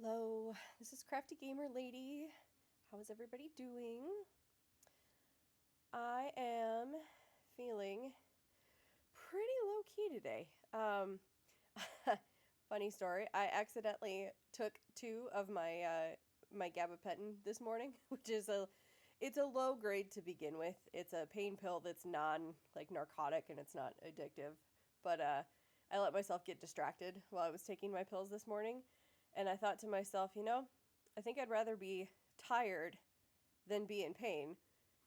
Hello, this is Crafty Gamer Lady. How is everybody doing? I am feeling pretty low key today. Funny story. I accidentally took 2 of my gabapentin this morning, which is it's a low grade to begin with. It's a pain pill that's narcotic and it's not addictive. But I let myself get distracted while I was taking my pills this morning. And I thought to myself, I think I'd rather be tired than be in pain.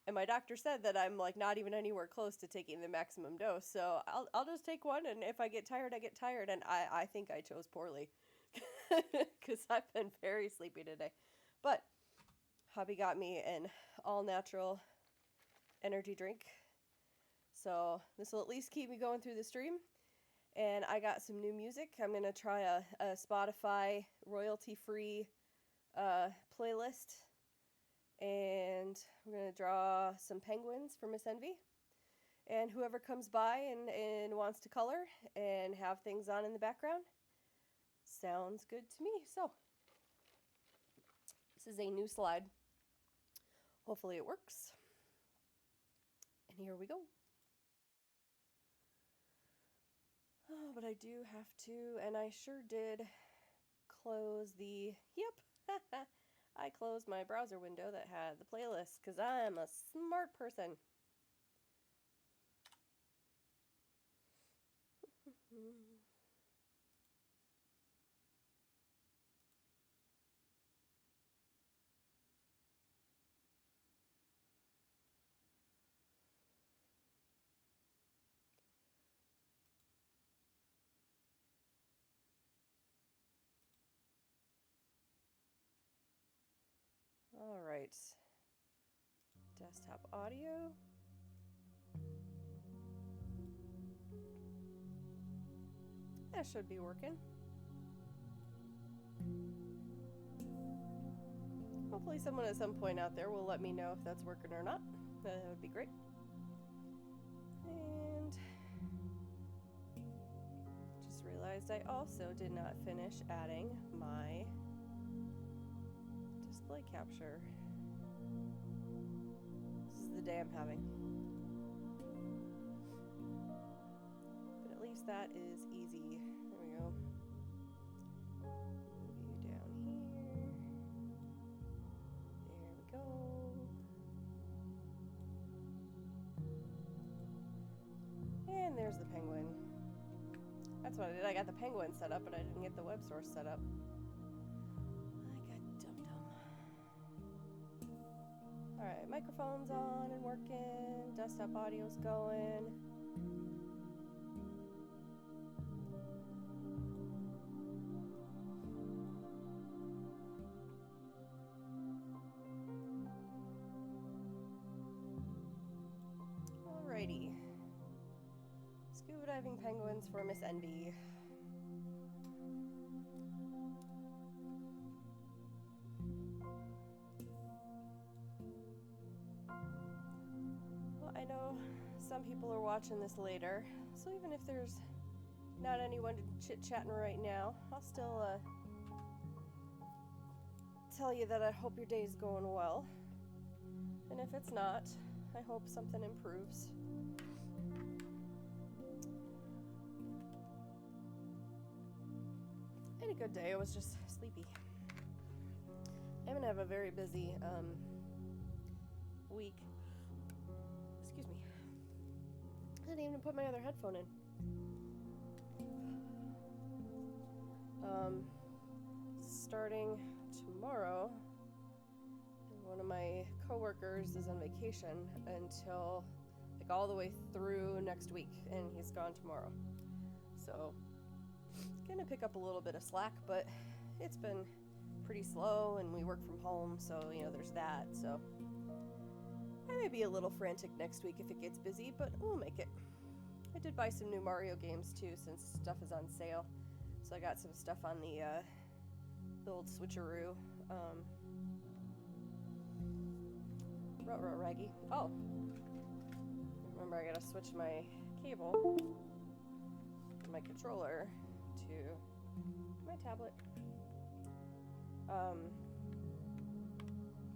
And my doctor said that I'm not even anywhere close to taking the maximum dose. So I'll just take one, and if I get tired, I get tired. And I think I chose poorly because I've been very sleepy today. But hubby got me an all natural energy drink. So this will at least keep me going through the stream. And I got some new music. I'm going to try a Spotify royalty-free playlist. And we're going to draw some penguins for Miss Envy. And whoever comes by and wants to color and have things on in the background, sounds good to me. So, this is a new slide. Hopefully it works. And here we go. Oh, but I do have to, and I sure did close I closed my browser window that had the playlist because I'm a smart person. All right. Desktop audio. That should be working. Hopefully someone at some point out there will let me know if that's working or not. That would be great. And just realized I also did not finish adding my display capture. This is the day I'm having. But at least that is easy. There we go. Move you down here. There we go. And there's the penguin. That's what I did. I got the penguin set up, but I didn't get the web source set up. I got dum-dum. Alright, microphone's on and working. Desktop audio's going. Alrighty. Scuba diving penguins for Miss Envy. Well, I know some people are watching this later, so even if there's not anyone to chit-chatting right now, I'll still tell you that I hope your day's going well. And if it's not, I hope something improves. I had a good day. I was just sleepy. I'm gonna have a very busy week. Excuse me. I didn't even put my other headphone in. Starting tomorrow, one of my coworkers is on vacation until all the way through next week, and he's gone tomorrow. So, gonna pick up a little bit of slack, but it's been pretty slow, and we work from home, so there's that. So I may be a little frantic next week if it gets busy, but we'll make it. I did buy some new Mario games too, since stuff is on sale. So I got some stuff on the old switcheroo. Raggy. Oh. Remember, I gotta switch my cable, my controller, to my tablet. I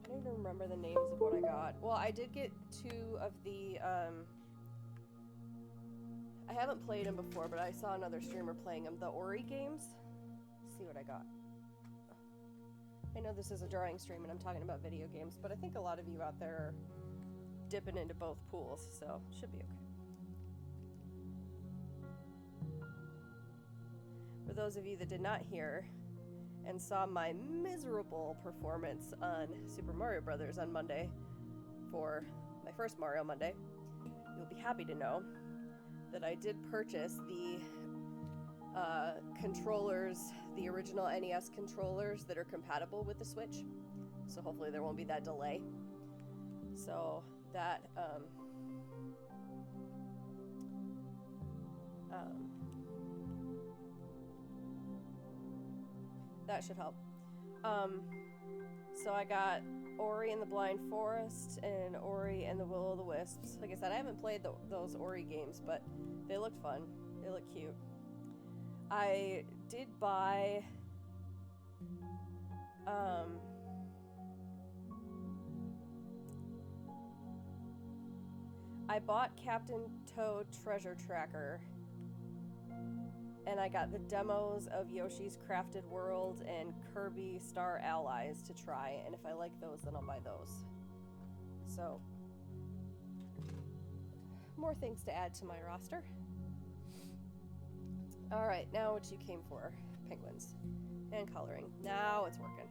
don't even remember the names of what I got. Well, I did get 2 of the, I haven't played them before, but I saw another streamer playing them. The Ori games. Let's see what I got. I know this is a drawing stream and I'm talking about video games, but I think a lot of you out there are dipping into both pools, so should be okay. For those of you that did not hear and saw my miserable performance on Super Mario Brothers on Monday for my first Mario Monday, you'll be happy to know that I did purchase the controllers, the original NES controllers that are compatible with the Switch. So hopefully there won't be that delay. So that that should help. So I got Ori and the Blind Forest and Ori and the Will-O'-the-Wisps. Like I said, I haven't played those Ori games, but they looked fun. They look cute. I did buy I bought Captain Toad Treasure Tracker, and I got the demos of Yoshi's Crafted World and Kirby Star Allies to try, and if I like those, then I'll buy those. So, more things to add to my roster. Alright, now what you came for. Penguins. And coloring. Now it's working.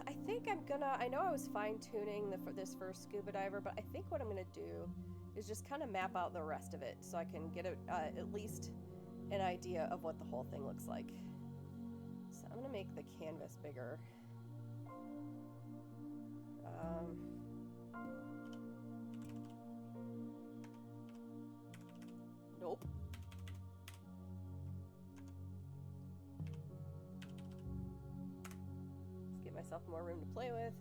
I think I'm gonna... I know I was fine-tuning this first scuba diver, but I think what I'm gonna do is just kind of map out the rest of it so I can get at least an idea of what the whole thing looks like. So I'm gonna make the canvas bigger. Nope. Let's give myself more room to play with.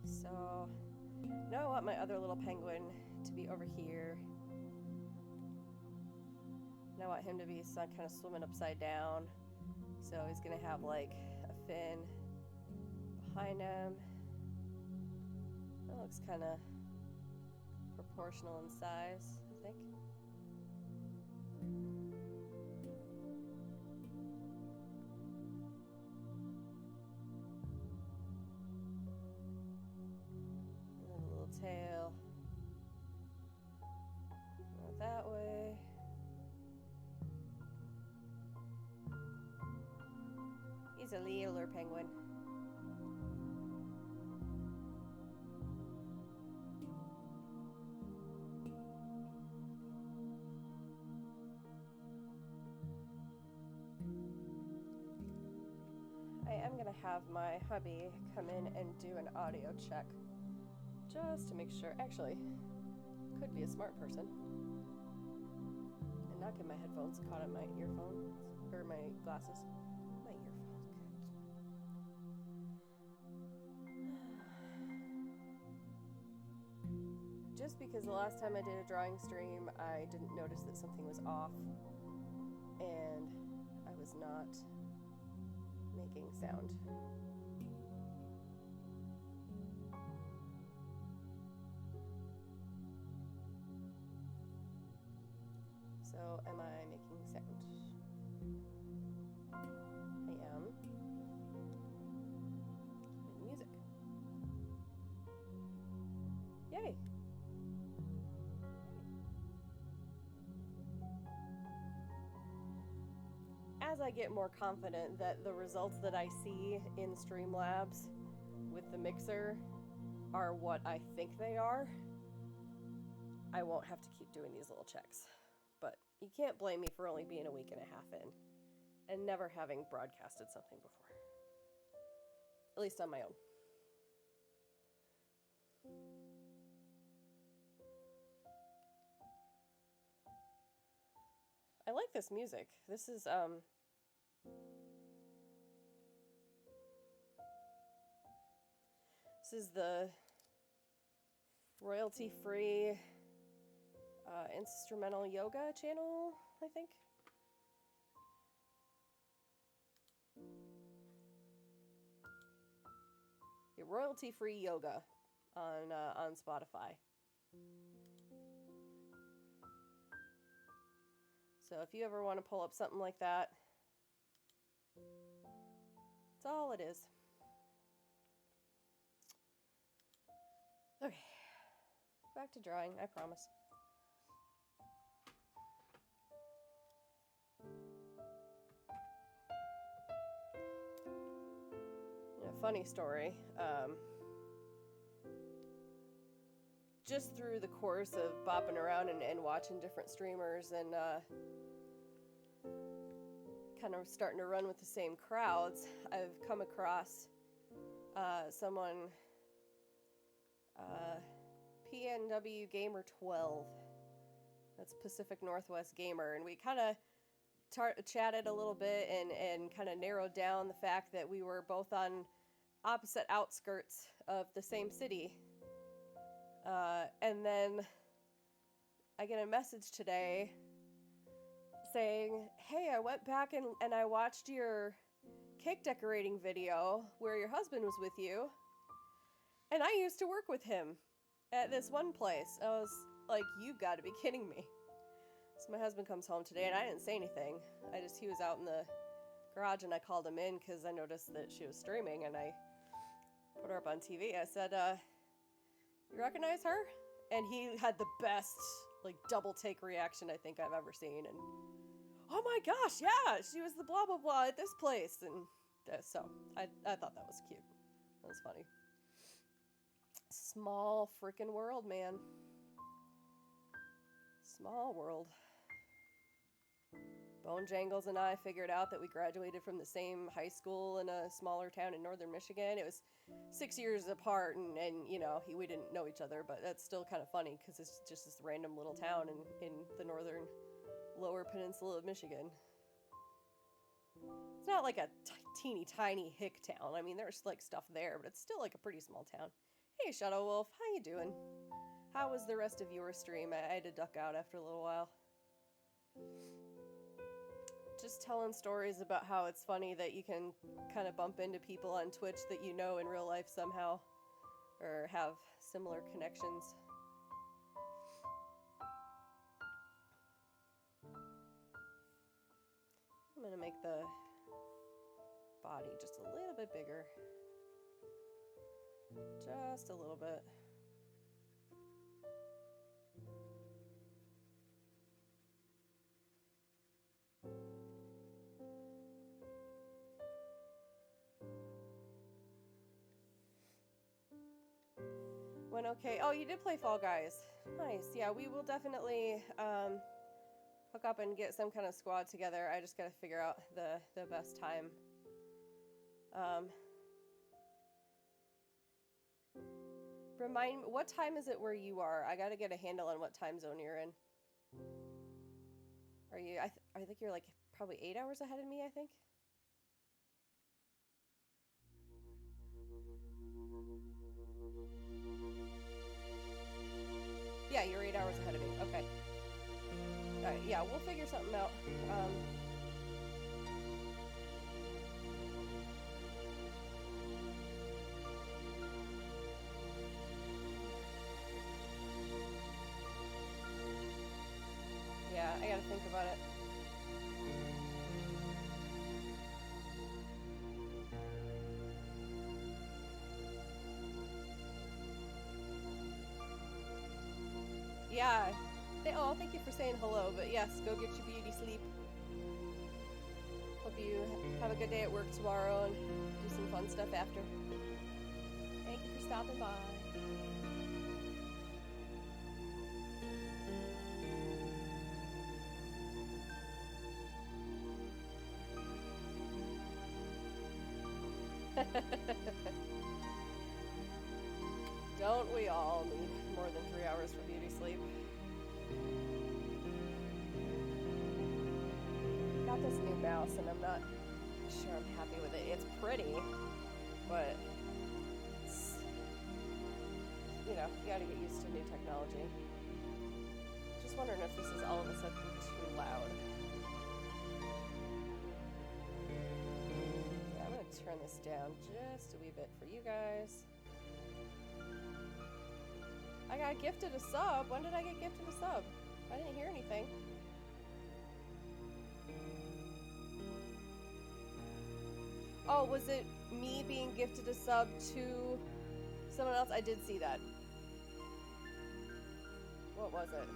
So now I want my other little penguin to be over here. And I want him to be kind of swimming upside down. So he's gonna have like a fin behind him. That looks kind of proportional in size, I think. And then a little tail. Go that way. He's a littler penguin. I am gonna have my hubby come in and do an audio check just to make sure. Actually, could be a smart person and not get my headphones caught in my earphones or my glasses. My earphones, good. Just because the last time I did a drawing stream, I didn't notice that something was off and I was not making sound. So, am I making sound? I am. And music. Yay! As I get more confident that the results that I see in Streamlabs with the mixer are what I think they are, I won't have to keep doing these little checks. But you can't blame me for only being a week and a half in and never having broadcasted something before. At least on my own. I like this music. This is the royalty-free instrumental yoga channel, I think. royalty-free yoga on Spotify. So if you ever want to pull up something like that, that's all it is. Okay, back to drawing, I promise. Funny story. Just through the course of bopping around and watching different streamers and kind of starting to run with the same crowds, I've come across someone, PNW Gamer 12. That's Pacific Northwest Gamer, and we kind of chatted a little bit and kind of narrowed down the fact that we were both on opposite outskirts of the same city. And then I get a message today saying, hey, I went back and I watched your cake decorating video where your husband was with you, and I used to work with him at this one place. I was like, you gotta be kidding me. So my husband comes home today, and I didn't say anything. He was out in the garage, and I called him in because I noticed that she was streaming, and I put her up on TV. I said, you recognize her? And he had the best, double take reaction I think I've ever seen. And, oh my gosh, yeah, she was the blah, blah, blah at this place. And so I thought that was cute. That was funny. Small freaking world, man. Small world. Bone Jangles and I figured out that we graduated from the same high school in a smaller town in northern Michigan. It was 6 years apart, and we didn't know each other, but that's still kind of funny because it's just this random little town in the northern lower peninsula of Michigan. It's not like a teeny tiny hick town. I mean, there's stuff there, but it's still a pretty small town. Hey, Shadow Wolf, how you doing? How was the rest of your stream? I had to duck out after a little while. Just telling stories about how it's funny that you can kind of bump into people on Twitch that you know in real life somehow, or have similar connections. I'm gonna make the body just a little bit bigger. Just a little bit. Went okay. Oh, you did play Fall Guys. Nice. Yeah, we will definitely hook up and get some kind of squad together. I just gotta figure out the best time. Remind me, what time is it where you are? I gotta get a handle on what time zone you're in. Are you? I think you're probably 8 hours ahead of me, I think. Yeah, you're 8 hours ahead of me. Okay. Alright, yeah, we'll figure something out. Yeah, I gotta think about it. Yeah. Thank you for saying hello, but yes, go get your beauty sleep. Hope you have a good day at work tomorrow and do some fun stuff after. Thank you for stopping by. Don't we all need more than 3 hours for beauty sleep? Got this new mouse and I'm not sure I'm happy with it. It's pretty, but it's, you gotta get used to new technology. Just wondering if this is all of a sudden too loud. Yeah, I'm gonna turn this down just a wee bit for you guys. I got gifted a sub. When did I get gifted a sub? I didn't hear anything. Oh, was it me being gifted a sub to someone else? I did see that. What was it?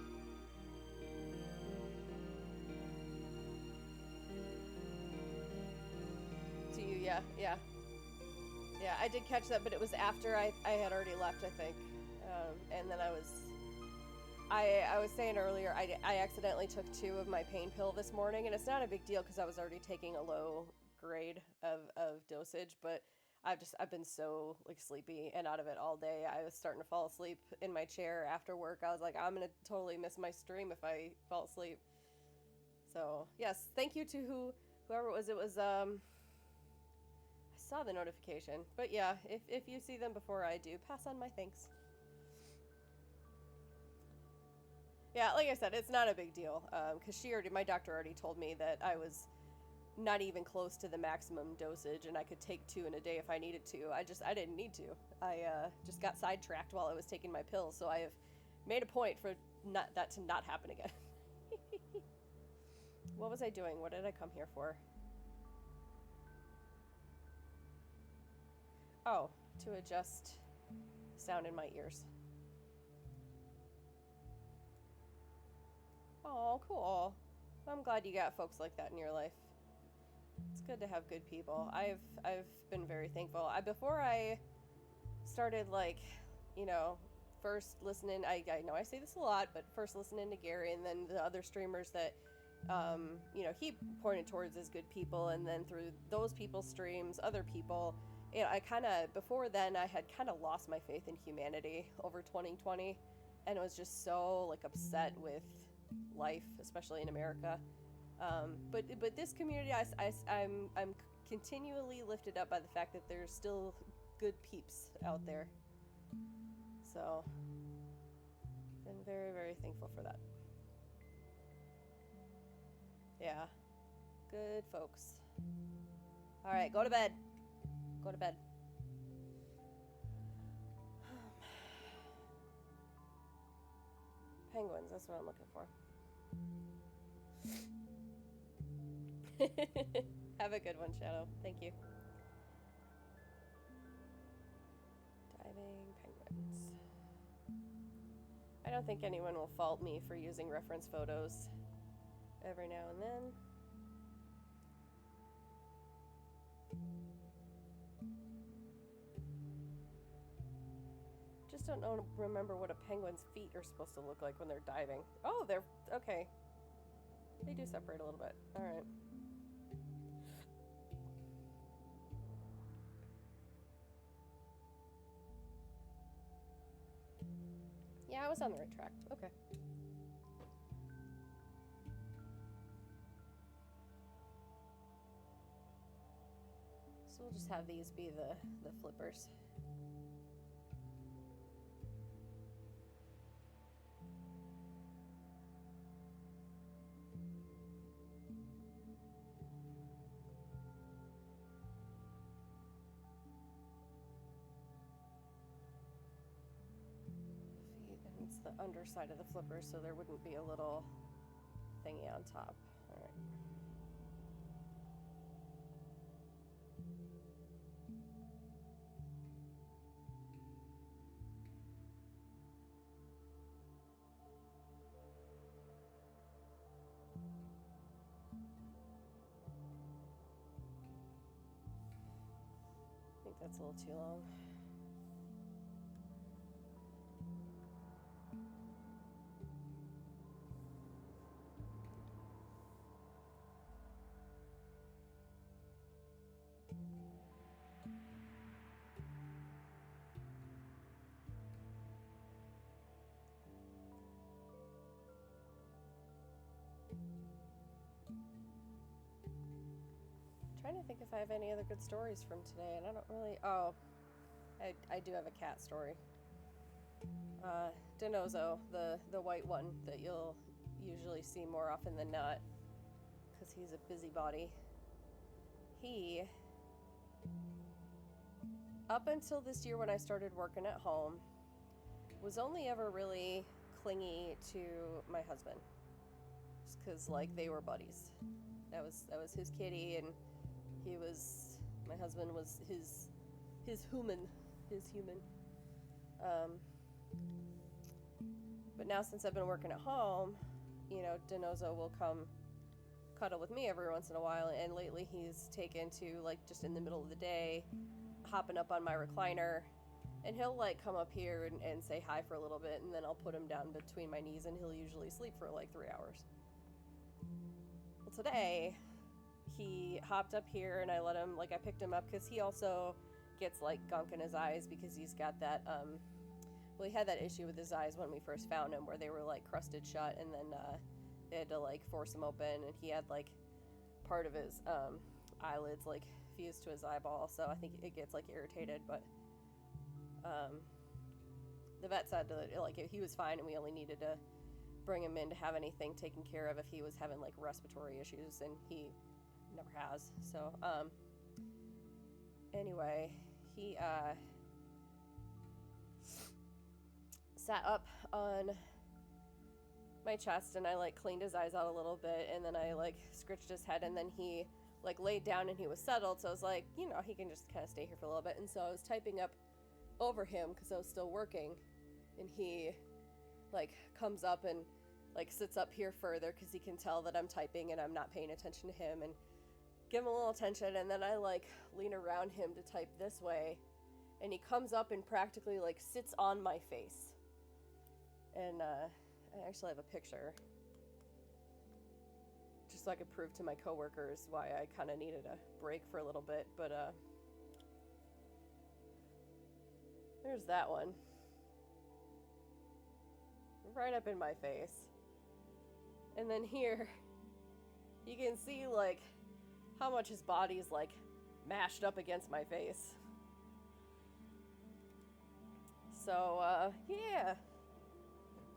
To you, yeah, yeah. Yeah, I did catch that, but it was after I had already left, I think. And then I was saying earlier, I accidentally took 2 of my pain pill this morning, and it's not a big deal because I was already taking a low grade of dosage, but I've been so like sleepy and out of it all day. I was starting to fall asleep in my chair after work. I was like, I'm gonna totally miss my stream if I fall asleep. So yes, thank you to whoever it was. It was I saw the notification, but yeah, if you see them before I do, pass on my thanks. Yeah, like I said, it's not a big deal because my doctor already told me that I was not even close to the maximum dosage, and I could take 2 in a day if I needed to. I didn't need to. I just got sidetracked while I was taking my pills, so I have made a point for that to not happen again. What was I doing? What did I come here for? Oh, to adjust sound in my ears. Oh, cool. I'm glad you got folks like that in your life. It's good to have good people. I've been very thankful. Before I started, like, you know, first listening, I know I say this a lot, but first listening to Gary and then the other streamers that you know, he pointed towards as good people, and then through those people's streams, other people, you know, I kind of, before then, I had kind of lost my faith in humanity over 2020, and was just so, like, upset with life, especially in America. But this community, I'm continually lifted up by the fact that there's still good peeps out there. So, been very, very thankful for that. Yeah, good folks. All right, go to bed. Go to bed. Penguins, that's what I'm looking for. Have a good one, Shadow. Thank you. Diving penguins. I don't think anyone will fault me for using reference photos every now and then. Just don't remember what a penguin's feet are supposed to look like when they're diving. Oh, they're okay. They do separate a little bit. All right. Yeah, I was on the right track. Okay. So we'll just have these be the flippers. And it's the underside of the flipper, so there wouldn't be a little thingy on top. All right. I think that's a little too long. Trying to think if I have any other good stories from today, and I don't really. Oh, I do have a cat story. Denozo, the white one that you'll usually see more often than not, because he's a busybody. He up until this year when I started working at home, was only ever really clingy to my husband. Just because, like, they were buddies. That was his kitty, and my husband was his human. But now since I've been working at home, Denozo will come cuddle with me every once in a while, and lately he's taken to, like, just in the middle of the day, hopping up on my recliner, and he'll, like, come up here and say hi for a little bit, and then I'll put him down between my knees, and he'll usually sleep for, like, 3 hours. Well, today, he hopped up here, and I picked him up, because he also gets, like, gunk in his eyes, because he's got that, he had that issue with his eyes when we first found him, where they were, like, crusted shut, and then, they had to, like, force him open, and he had, like, part of his, eyelids, like, fused to his eyeball, so I think it gets, like, irritated, but, the vet said that, like, he was fine, and we only needed to bring him in to have anything taken care of if he was having, like, respiratory issues, and he never has, so, anyway, he, sat up on my chest, and I, like, cleaned his eyes out a little bit, and then I, like, scratched his head, and then he, like, laid down, and he was settled, so I was like, he can just kind of stay here for a little bit, and so I was typing up over him, because I was still working, and he, like, comes up and, like, sits up here further, because he can tell that I'm typing, and I'm not paying attention to him, and give him a little attention, and then I, like, lean around him to type this way, and he comes up and practically, like, sits on my face, and, I actually have a picture, just so I could prove to my coworkers why I kind of needed a break for a little bit, but, there's that one. Right up in my face. And then here, you can see, like, how much his body's, like, mashed up against my face. So, yeah.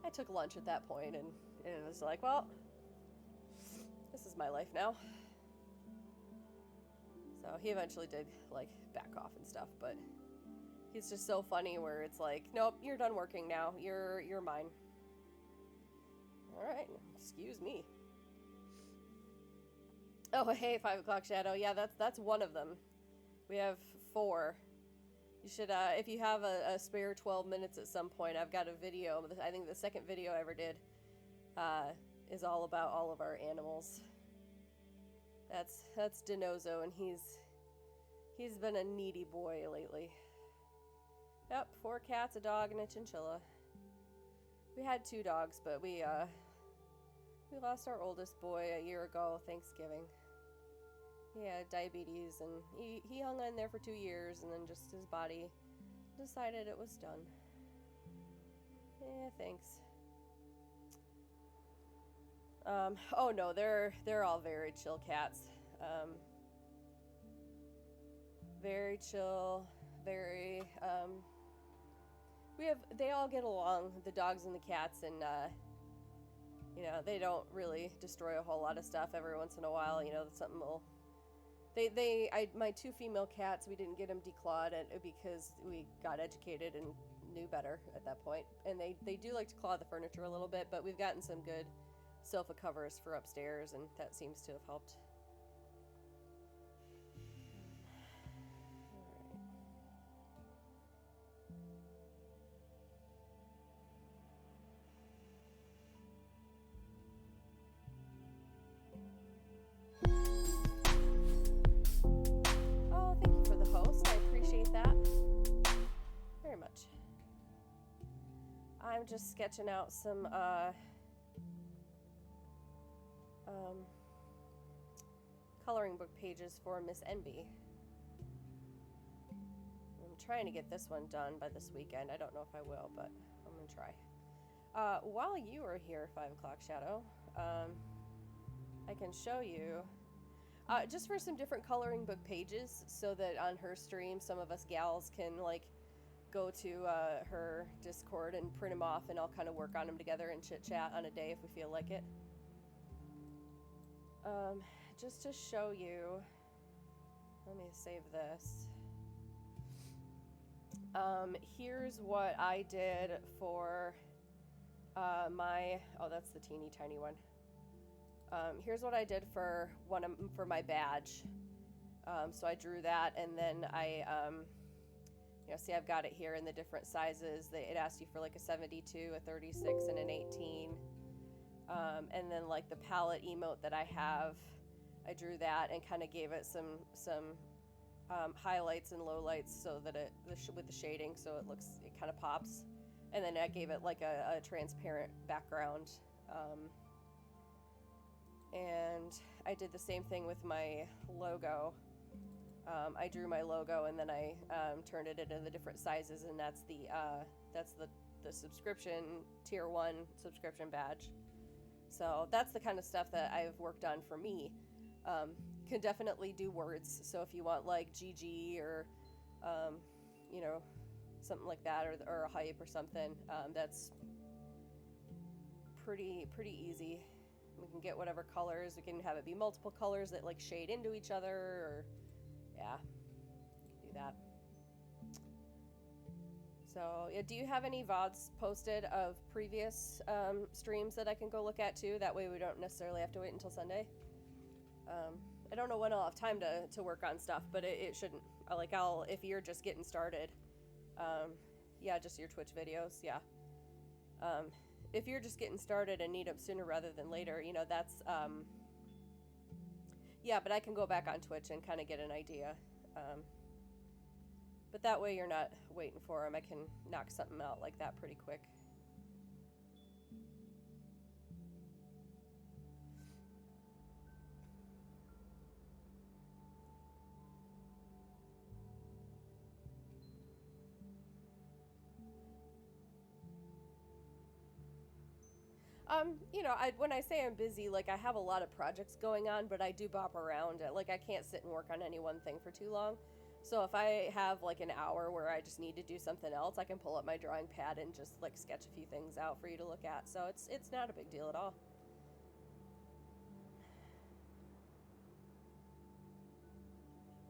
I took lunch at that point, and it was like, well, this is my life now. So he eventually did, like, back off and stuff, but he's just so funny where it's like, nope, you're done working now. You're mine. All right, excuse me. Oh, hey, 5 o'clock Shadow. Yeah, that's one of them. We have 4. You should, if you have a spare 12 minutes at some point, I've got a video. I think the second video I ever did is all about all of our animals. That's Denozo, and he's been a needy boy lately. Yep, 4 cats, a dog, and a chinchilla. We had 2 dogs, but we lost our oldest boy a year ago, Thanksgiving. He had diabetes, and he hung in there for 2 years, and then just his body decided it was done. Yeah, thanks. Oh no, they're all very chill cats. Very chill, very, they all get along, the dogs and the cats, and, they don't really destroy a whole lot of stuff. Every once in a while, something will... my 2 female cats, we didn't get them declawed because we got educated and knew better at that point. And they do like to claw the furniture a little bit, but we've gotten some good sofa covers for upstairs, and that seems to have helped. Oh, thank you for the host. I appreciate that very much. I'm just sketching out some coloring book pages for Miss Envy. I'm trying to get this one done by this weekend. I don't know if I will, but I'm gonna try. While you are here, 5 o'clock Shadow, I can show you just for some different coloring book pages, so that on her stream some of us gals can, like, go to her Discord and print them off, and I'll kind of work on them together and chit chat on a day if we feel like it. Just to show you, let me save this. Here's what I did for that's the teeny tiny one. Here's what I did for for my badge. So I drew that, and then I, see I've got it here in the different sizes. It asked you for like a 72, a 36, and an 18. And then like the palette emote that I have, I drew that and kind of gave it some highlights and lowlights so that with the shading, so it kind of pops. And then I gave it like a transparent background. And I did the same thing with my logo. I drew my logo, and then I turned it into the different sizes, and that's the subscription tier 1 subscription badge. So that's the kind of stuff that I've worked on for me. Can definitely do words. So if you want like GG or something like that, or a hype or something, that's pretty easy. We can get whatever colors. We can have it be multiple colors that like shade into each other, or yeah, do that. So yeah, do you have any VODs posted of previous streams that I can go look at too? That way we don't necessarily have to wait until Sunday. I don't know when I'll have time to work on stuff, but it shouldn't. If you're just getting started, just your Twitch videos, yeah. If you're just getting started and need them sooner rather than later, that's, but I can go back on Twitch and kind of get an idea. But that way you're not waiting for them. I can knock something out like that pretty quick. When I say I'm busy, like I have a lot of projects going on, but I do bop around. Like I can't sit and work on any one thing for too long. So if I have like an hour where I just need to do something else, I can pull up my drawing pad and just like sketch a few things out for you to look at. So it's not a big deal at all.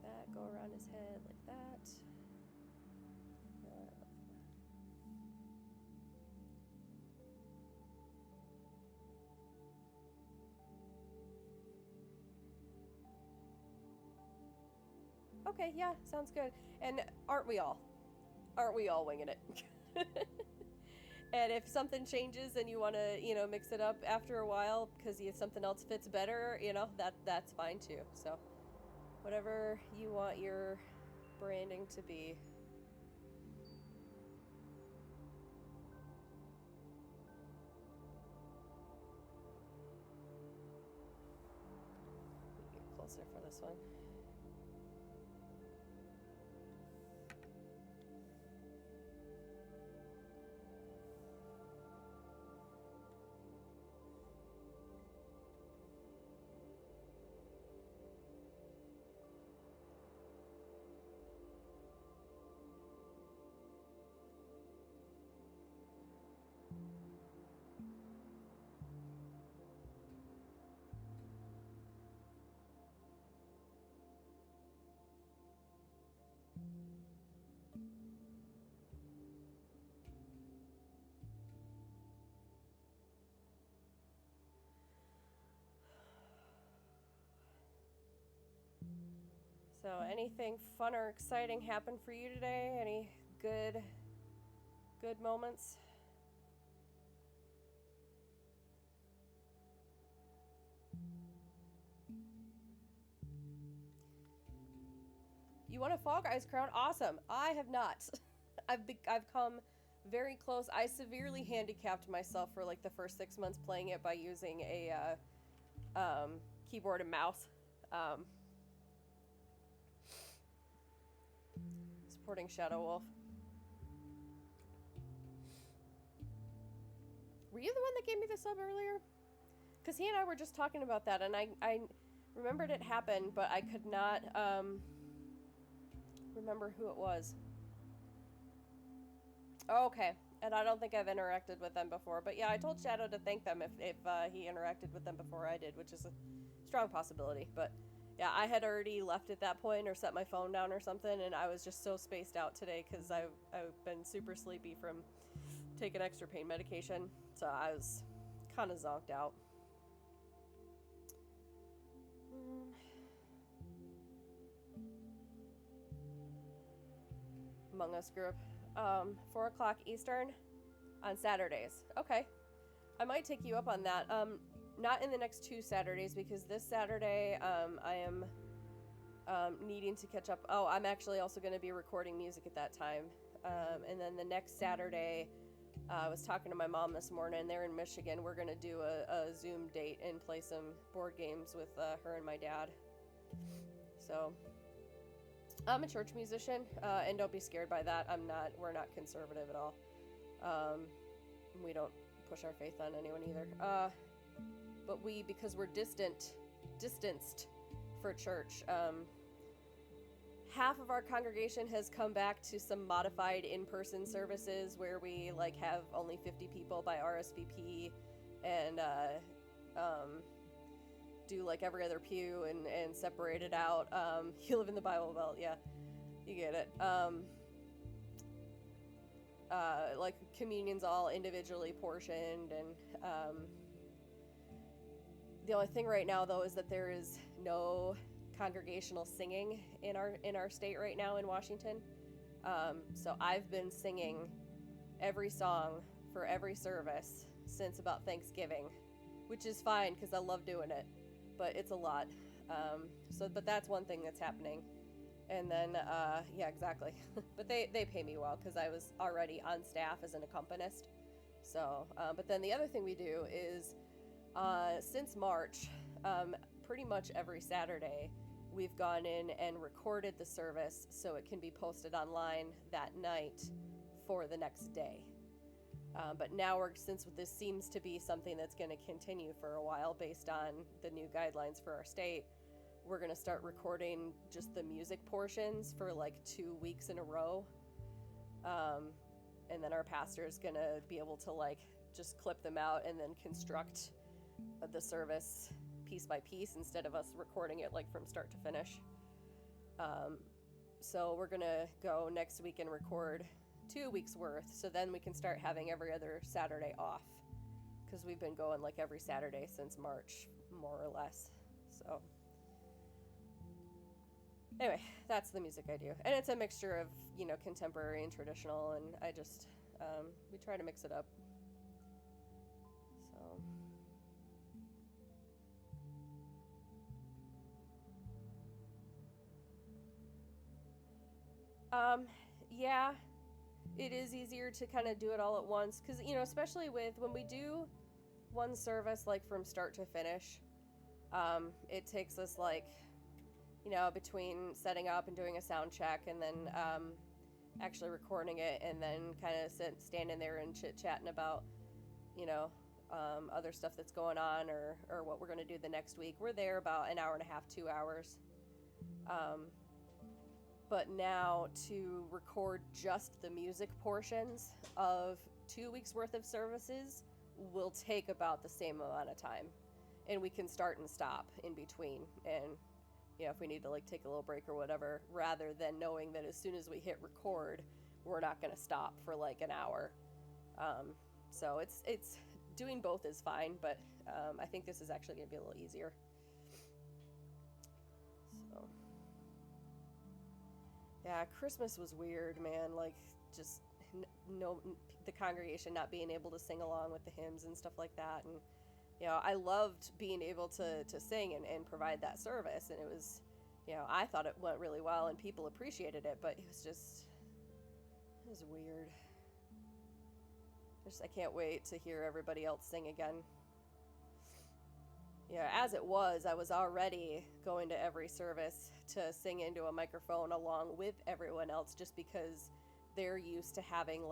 Like that, go around his head like that. Okay, yeah, sounds good. And aren't we all? Aren't we all winging it? And if something changes and you want to, mix it up after a while because something else fits better, that's fine too. So whatever you want your branding to be. Get closer for this one. So anything fun or exciting happened for you today? Any good moments? You won a Fall Guys crown? Awesome. I have not. I've come very close. I severely handicapped myself for like the first 6 months playing it by using a keyboard and mouse. Supporting Shadow Wolf. Were you the one that gave me the sub earlier? Because he and I were just talking about that, and I remembered it happened, but I could not remember who it was. Oh, okay. And I don't think I've interacted with them before. But yeah, I told Shadow to thank them if he interacted with them before I did, which is a strong possibility. But Yeah, I had already left at that point or set my phone down or something, and I was just so spaced out today because I've been super sleepy from taking extra pain medication, so I was kind of zonked out. Among Us group. 4 o'clock Eastern on Saturdays. Okay. I might take you up on that. Not in the next 2 Saturdays because this Saturday I am needing to catch up. Oh, I'm actually also going to be recording music at that time. And then the next Saturday, I was talking to my mom this morning. They're in Michigan. We're going to do a Zoom date and play some board games with her and my dad. So I'm a church musician, and don't be scared by that. We're not conservative at all. We don't push our faith on anyone either. But because we're distanced for church, half of our congregation has come back to some modified in-person services where we have only 50 people by RSVP and do every other pew and separate it out. You live in the Bible Belt, yeah, you get it. Communion's all individually portioned, and the only thing right now though is that there is no congregational singing in our state right now in Washington. So I've been singing every song for every service since about Thanksgiving, which is fine because I love doing it, but it's a lot. But that's one thing that's happening. And then, yeah, exactly. But they pay me well because I was already on staff as an accompanist. So, but then the other thing we do is, since March, pretty much every Saturday, we've gone in and recorded the service so it can be posted online that night for the next day. But now since this seems to be something that's going to continue for a while based on the new guidelines for our state, we're going to start recording just the music portions for 2 weeks in a row. And then our pastor is going to be able to just clip them out and then construct the service piece by piece instead of us recording it from start to finish. So we're going to go next week and record 2 weeks worth. So then we can start having every other Saturday off because we've been going every Saturday since March, more or less. So anyway, that's the music I do. And it's a mixture of, contemporary and traditional, and I just, we try to mix it up. So, yeah, it is easier to kind of do it all at once because, especially when we do one service, from start to finish, it takes us between setting up and doing a sound check and then actually recording it and then kind of standing there and chit-chatting about, other stuff that's going on or what we're going to do the next week. We're there about an hour and a half, 2 hours. But now to record just the music portions of 2 weeks worth of services will take about the same amount of time. And we can start and stop in between. And if we need to take a little break or whatever, rather than knowing that as soon as we hit record, we're not going to stop for an hour. So it's doing both is fine, but I think this is actually going to be a little easier. So yeah, Christmas was weird, man. Just the congregation not being able to sing along with the hymns and stuff like that, and I loved being able to sing and provide that service, and it was, I thought it went really well and people appreciated it, but it was weird. I can't wait to hear everybody else sing again. As it was, I was already going to every service to sing into a microphone along with everyone else just because they're used to having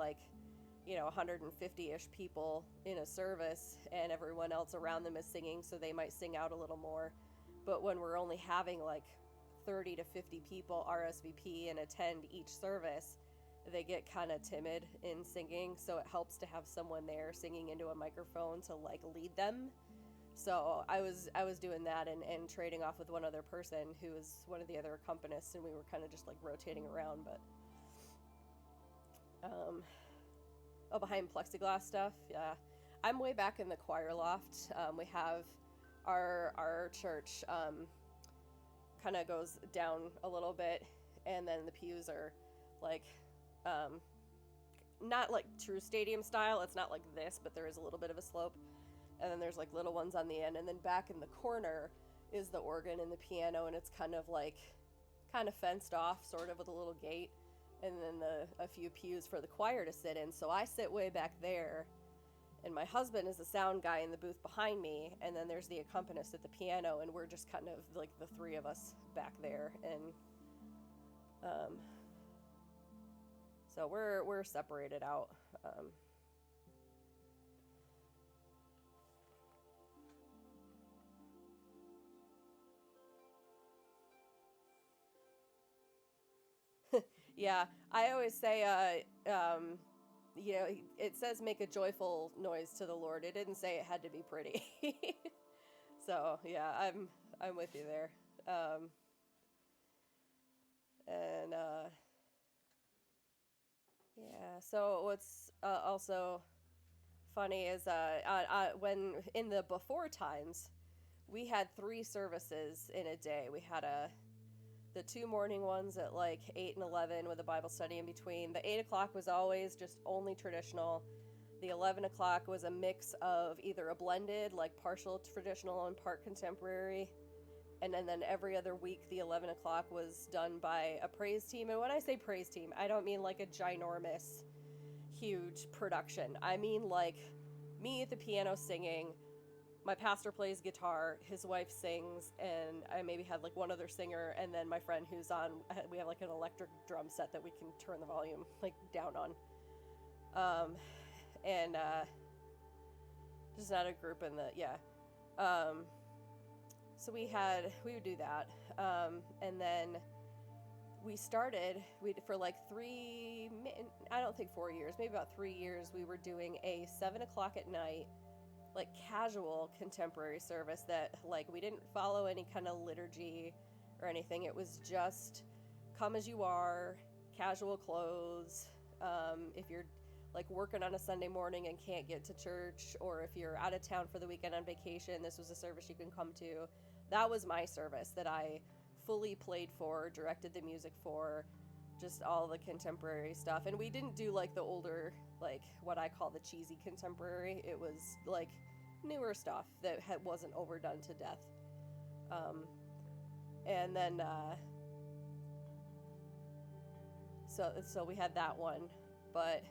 150-ish people in a service and everyone else around them is singing, so they might sing out a little more. But when we're only having 30 to 50 people RSVP and attend each service, they get kind of timid in singing, so it helps to have someone there singing into a microphone to lead them. So I was doing that and trading off with one other person who was one of the other accompanists, and we were kind of just like rotating around. But behind plexiglass stuff, yeah. I'm way back in the choir loft. We have our church kind of goes down a little bit, and then the pews are like not like true stadium style. It's not like this, but there is a little bit of a slope. And then there's like little ones on the end, and then back in the corner is the organ and the piano, and it's kind of fenced off, sort of with a little gate, and then a few pews for the choir to sit in. So I sit way back there, and my husband is the sound guy in the booth behind me, and then there's the accompanist at the piano, and we're just kind of like the three of us back there, and so we're separated out. Yeah, I always say, it says make a joyful noise to the Lord. It didn't say it had to be pretty. So yeah, I'm with you there. And yeah, so what's also funny is when in the before times, we had 3 services in a day. We had the 2 morning ones at like 8 and 11 with a Bible study in between. The 8 o'clock was always just only traditional. The 11 o'clock was a mix of either a blended, like partial traditional and part contemporary. And then every other week, the 11 o'clock was done by a praise team. And when I say praise team, I don't mean like a ginormous, huge production. I mean like me at the piano singing, my pastor plays guitar, his wife sings, and I maybe had like one other singer, and then my friend who's on, we have like an electric drum set that we can turn the volume like down on. And just not a group in the, yeah. So we would do that. And then for like I don't think 4 years, maybe about 3 years, we were doing a 7 o'clock at night, like casual contemporary service that like we didn't follow any kind of liturgy or anything. It was just come as you are, casual clothes. If you're like working on a Sunday morning and can't get to church, or if you're out of town for the weekend on vacation, this was a service you can come to. That was my service that I fully played for, directed the music for, just all the contemporary stuff. And we didn't do like the older, like what I call the cheesy contemporary. It was like newer stuff that wasn't overdone to death. And then so we had that one. But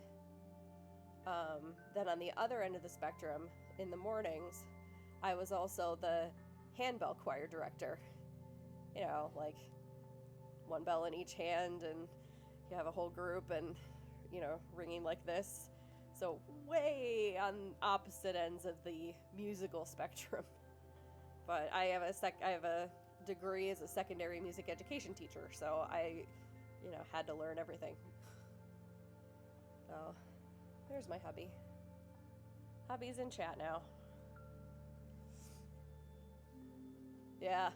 then on the other end of the spectrum, in the mornings, I was also the handbell choir director. Like one bell in each hand, and you have a whole group, and ringing like this. So way on opposite ends of the musical spectrum. But I have a degree as a secondary music education teacher, so I had to learn everything. So there's my hubby. Hubby's in chat now. Yeah.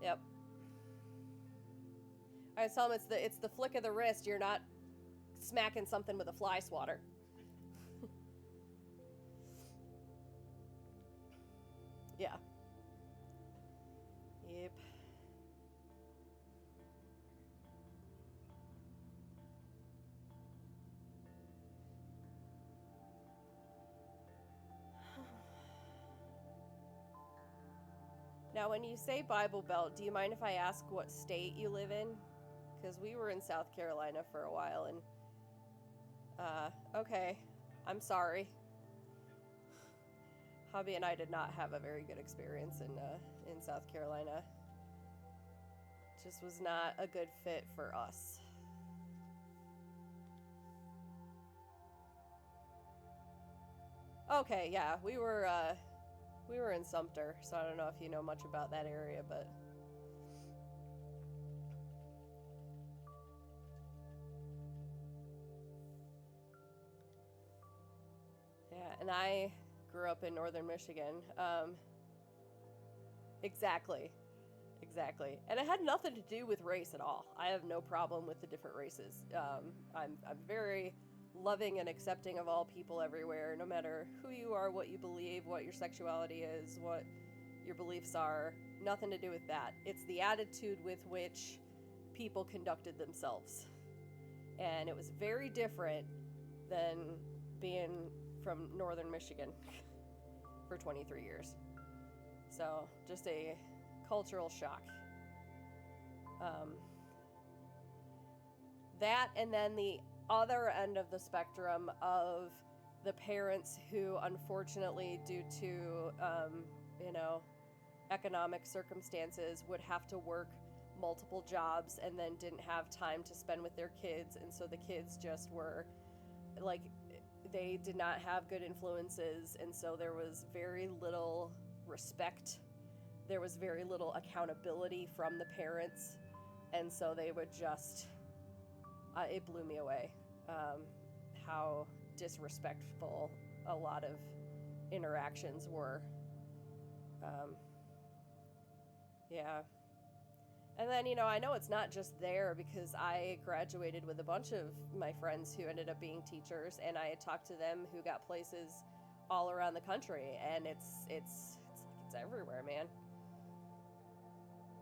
Yep. I tell him it's the flick of the wrist. You're not smacking something with a fly swatter. Yeah. Yep. Now, when you say Bible Belt, do you mind if I ask what state you live in? Because we were in South Carolina for a while, and okay, I'm sorry. Hubby and I did not have a very good experience in South Carolina. Just was not a good fit for us. Okay, yeah, we were in Sumter, so I don't know if you know much about that area, but yeah, and I grew up in northern Michigan. Exactly. Exactly. And it had nothing to do with race at all. I have no problem with the different races. I'm very loving and accepting of all people everywhere, no matter who you are, what you believe, what your sexuality is, what your beliefs are. Nothing to do with that. It's the attitude with which people conducted themselves. And it was very different than being from northern Michigan for 23 years. So, just a cultural shock. That, and then the other end of the spectrum of the parents who, unfortunately, due to, economic circumstances, would have to work multiple jobs and then didn't have time to spend with their kids. And so the kids just were like, they did not have good influences. And so there was very little respect. There was very little accountability from the parents. And so they would just, it blew me away how disrespectful a lot of interactions were. Yeah. And then, I know it's not just there, because I graduated with a bunch of my friends who ended up being teachers, and I had talked to them who got places all around the country, and it's everywhere, man.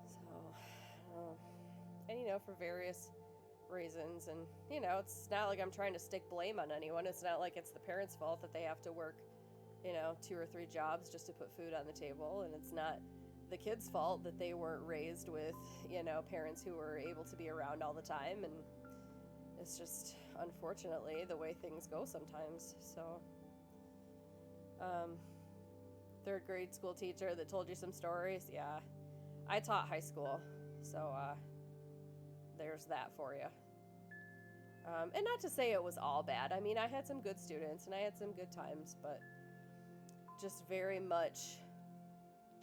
So, and for various reasons, and it's not like I'm trying to stick blame on anyone. It's not like it's the parents' fault that they have to work 2 or 3 jobs just to put food on the table, and it's not the kids' fault that they weren't raised with parents who were able to be around all the time. And it's just, unfortunately, the way things go sometimes. So third grade school teacher that told you some stories. Yeah, I taught high school, so there's that for you. And not to say it was all bad. I mean, I had some good students and I had some good times, but just very much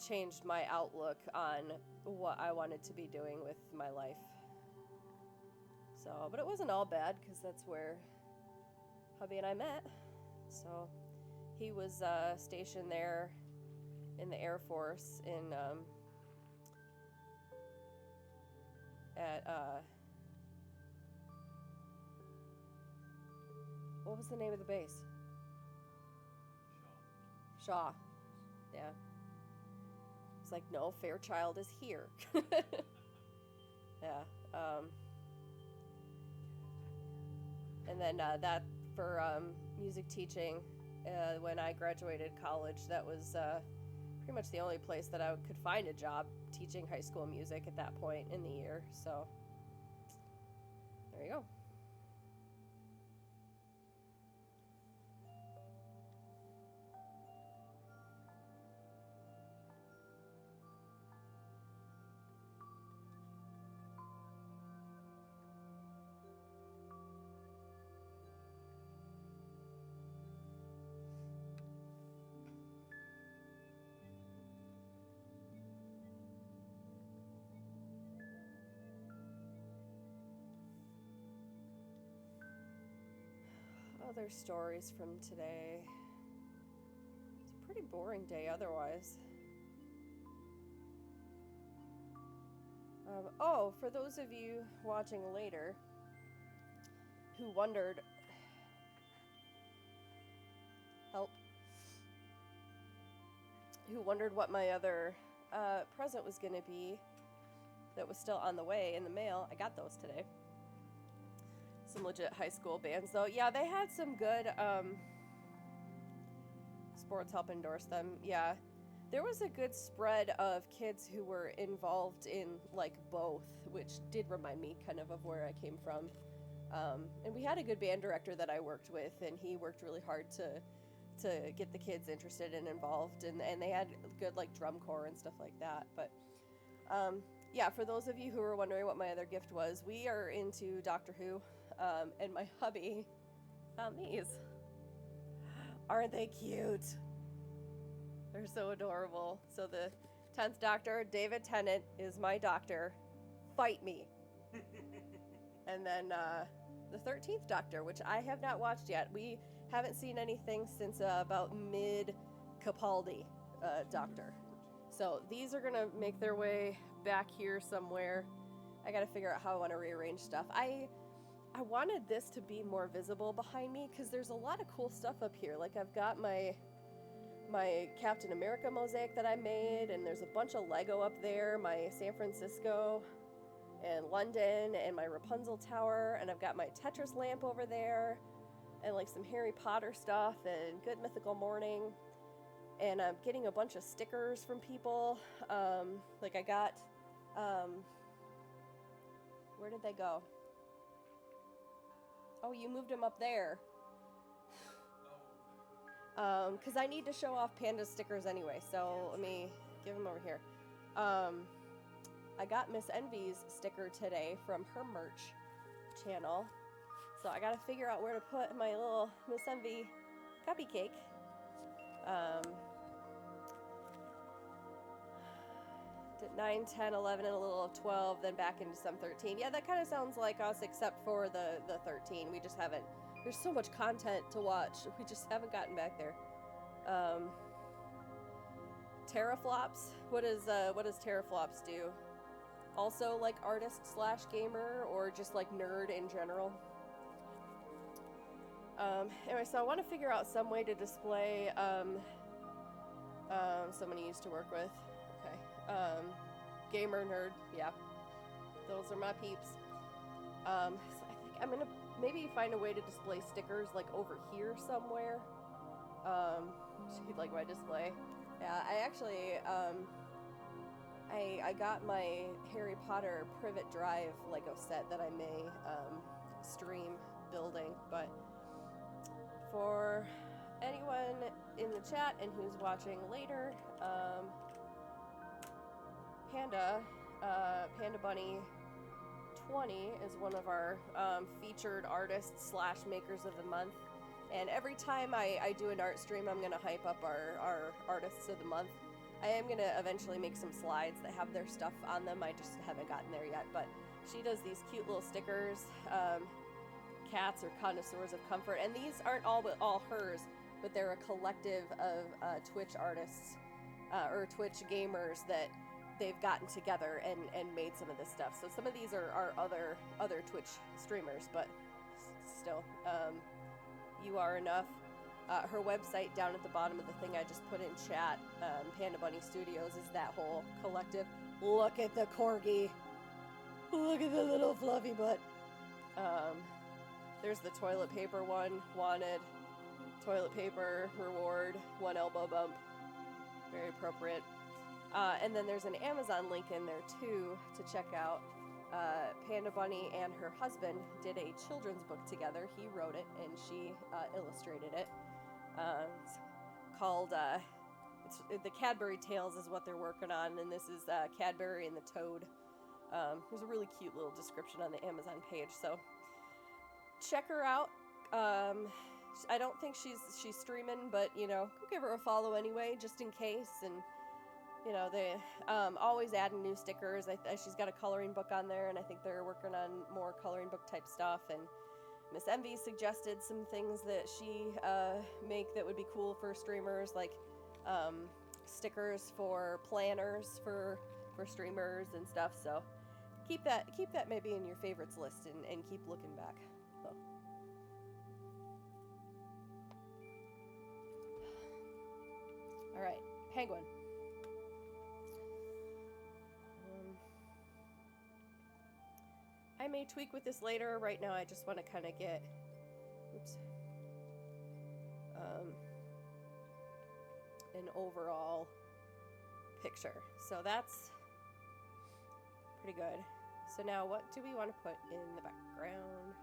changed my outlook on what I wanted to be doing with my life. So, but it wasn't all bad, because that's where hubby and I met. So he was stationed there in the Air Force at what was the name of the base? Shaw. Yeah. It's like, no, Fairchild is here. Yeah. And then that for music teaching, when I graduated college, that was pretty much the only place that I could find a job teaching high school music at that point in the year. So there you go. Other stories from today. It's a pretty boring day otherwise. For those of you watching later who wondered, what my other present was going to be that was still on the way in the mail, I got those today. Some legit high school bands, though. Yeah, they had some good sports. Help endorse them. Yeah, there was a good spread of kids who were involved in like both, which did remind me kind of where I came from. And we had a good band director that I worked with, and he worked really hard to get the kids interested and involved, and they had good like drum corps and stuff like that. But yeah, for those of you who are wondering what my other gift was, we are into Doctor Who. And my hubby found these. Aren't they cute? They're so adorable. So the 10th Doctor, David Tennant, is my doctor. Fight me. And then the 13th Doctor, which I have not watched yet. We haven't seen anything since about mid Capaldi doctor. So these are gonna make their way back here somewhere. I gotta figure out how I want to rearrange stuff. I wanted this to be more visible behind me because there's a lot of cool stuff up here. Like I've got my Captain America mosaic that I made, and there's a bunch of Lego up there, my San Francisco and London, and my Rapunzel tower, and I've got my Tetris lamp over there, and like some Harry Potter stuff, and Good Mythical Morning, and I'm getting a bunch of stickers from people. Like I got, where did they go? Oh, you moved them up there. Because I need to show off Panda stickers anyway, so let me give them over here. I got Miss Envy's sticker today from her merch channel, so I gotta figure out where to put my little Miss Envy cupcake. 9, 10, 11, and a little of 12, then back into some 13. Yeah, that kind of sounds like us, except for the 13. We just haven't, there's so much content to watch. We just haven't gotten back there. Teraflops. What does Teraflops do? Also like artist / gamer, or just like nerd in general? Anyway, so I want to figure out some way to display someone he used to work with. Okay. Gamer, nerd, yeah. Those are my peeps. So I think I'm gonna maybe find a way to display stickers like over here somewhere. Like my display. Yeah, I actually, I got my Harry Potter Privet Drive Lego set that I may stream building, but for anyone in the chat and who's watching later, Panda Bunny 20 is one of our featured artists / makers of the month. And every time I do an art stream, I'm going to hype up our artists of the month. I am going to eventually make some slides that have their stuff on them. I just haven't gotten there yet. But she does these cute little stickers, cats or connoisseurs of comfort. And these aren't all hers, but they're a collective of Twitch artists or Twitch gamers that they've gotten together and made some of this stuff. So some of these are other Twitch streamers, but still, you are enough. Her website down at the bottom of the thing I just put in chat, Panda Bunny Studios, is that whole collective. Look at the corgi. Look at the little fluffy butt. There's the toilet paper one, wanted. Toilet paper, reward, 1 elbow bump. Very appropriate. And then there's an Amazon link in there too to check out. Panda Bunny and her husband did a children's book together. He wrote it and she illustrated it. It's called the Cadbury Tales is what they're working on, and this is Cadbury and the Toad. There's a really cute little description on the Amazon page, so check her out. I don't think she's streaming, but go give her a follow anyway, just in case. And they always adding new stickers. She's got a coloring book on there, and I think they're working on more coloring book type stuff. And Miss Envy suggested some things that she make that would be cool for streamers, like stickers for planners for streamers and stuff. So keep that maybe in your favorites list and keep looking back. So. All right, Penguin. I may tweak with this later. Right now I just want to kind of get, an overall picture. So that's pretty good. So now what do we want to put in the background?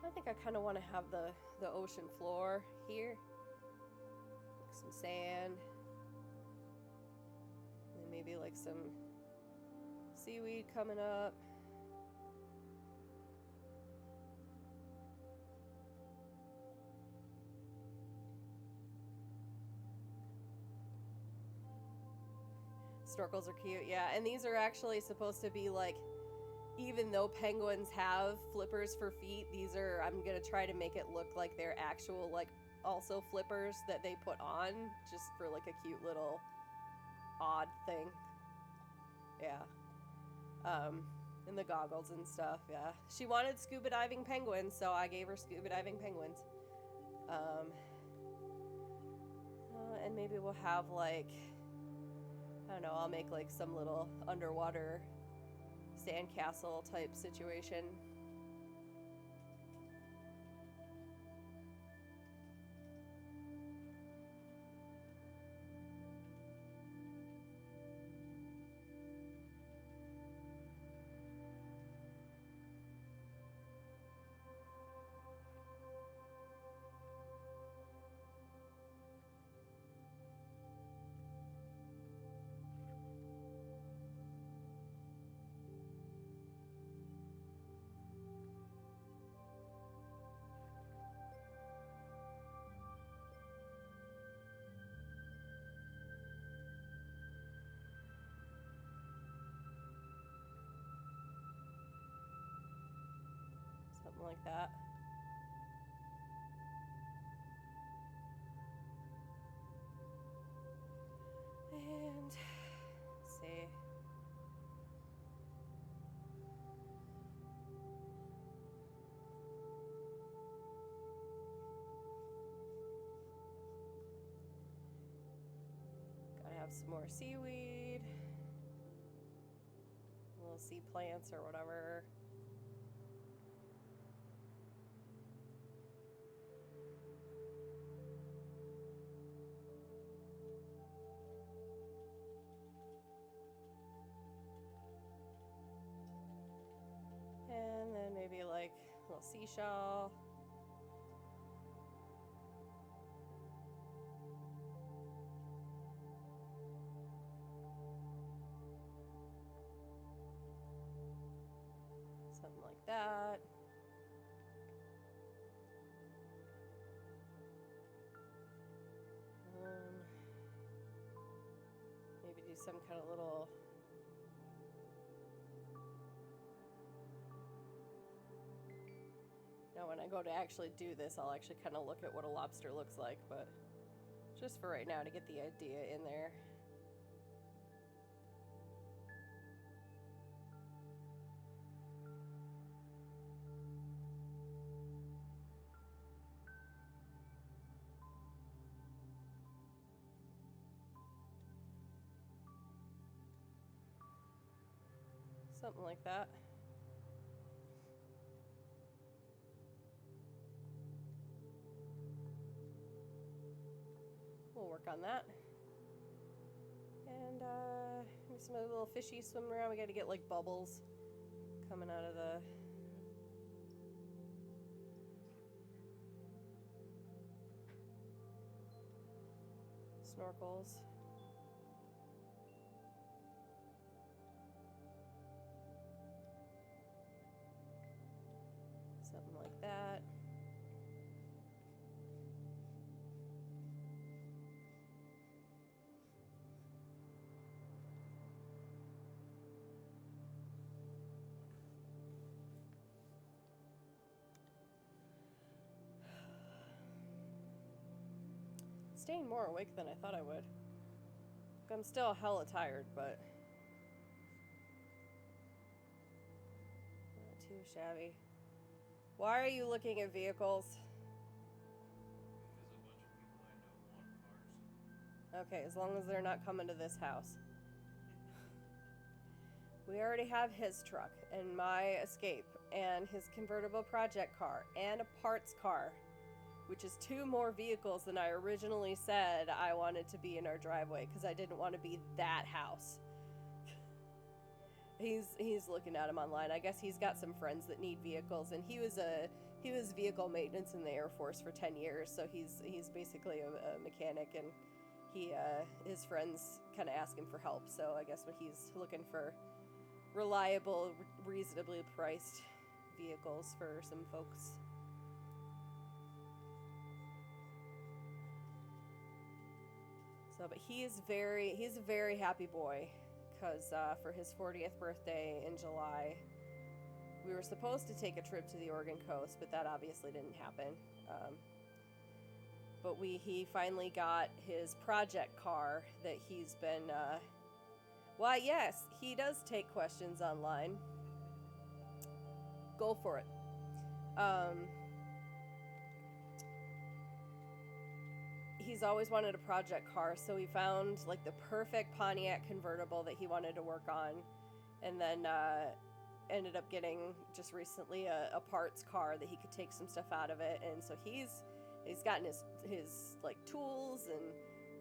I think I kind of want to have the ocean floor here. Like some sand. And maybe like some seaweed coming up. Snorkels are cute, yeah. And these are actually supposed to be like even though penguins have flippers for feet, I'm gonna try to make it look like they're actual, like, also flippers that they put on just for like a cute little odd thing. Yeah. And the goggles and stuff, yeah. She wanted scuba diving penguins, so I gave her scuba diving penguins. And maybe we'll have, like, I don't know, I'll make like some little underwater sandcastle type situation. Something like that. And let's see. Gotta have some more seaweed, little sea plants or whatever. And then maybe like a little seashell. Something like that. Maybe do some kind of little now when I go to actually do this, I'll actually kind of look at what a lobster looks like, but just for right now to get the idea in there. Something like that. We'll work on that. And maybe some other little fishy swimming around. We got to get like bubbles coming out of the snorkels. Something like that. Staying more awake than I thought I would. I'm still hella tired, but not too shabby. Why are you looking at vehicles? Because a bunch of people I know want cars. Okay, as long as they're not coming to this house. We already have his truck and my Escape and his convertible project car and a parts car, which is 2 more vehicles than I originally said I wanted to be in our driveway because I didn't want to be that house. He's looking at them online. I guess he's got some friends that need vehicles, and he was vehicle maintenance in the Air Force for 10 years, so he's basically a mechanic, and his friends kind of ask him for help. So I guess he's looking for reliable, reasonably priced vehicles for some folks. So, but he's a very happy boy because for his 40th birthday in July, we were supposed to take a trip to the Oregon coast, but that obviously didn't happen. But he finally got his project car that he's been. Why, yes, he does take questions online. Go for it. He's always wanted a project car, so he found like the perfect Pontiac convertible that he wanted to work on, and then ended up getting just recently a parts car that he could take some stuff out of it. And so he's gotten his like tools and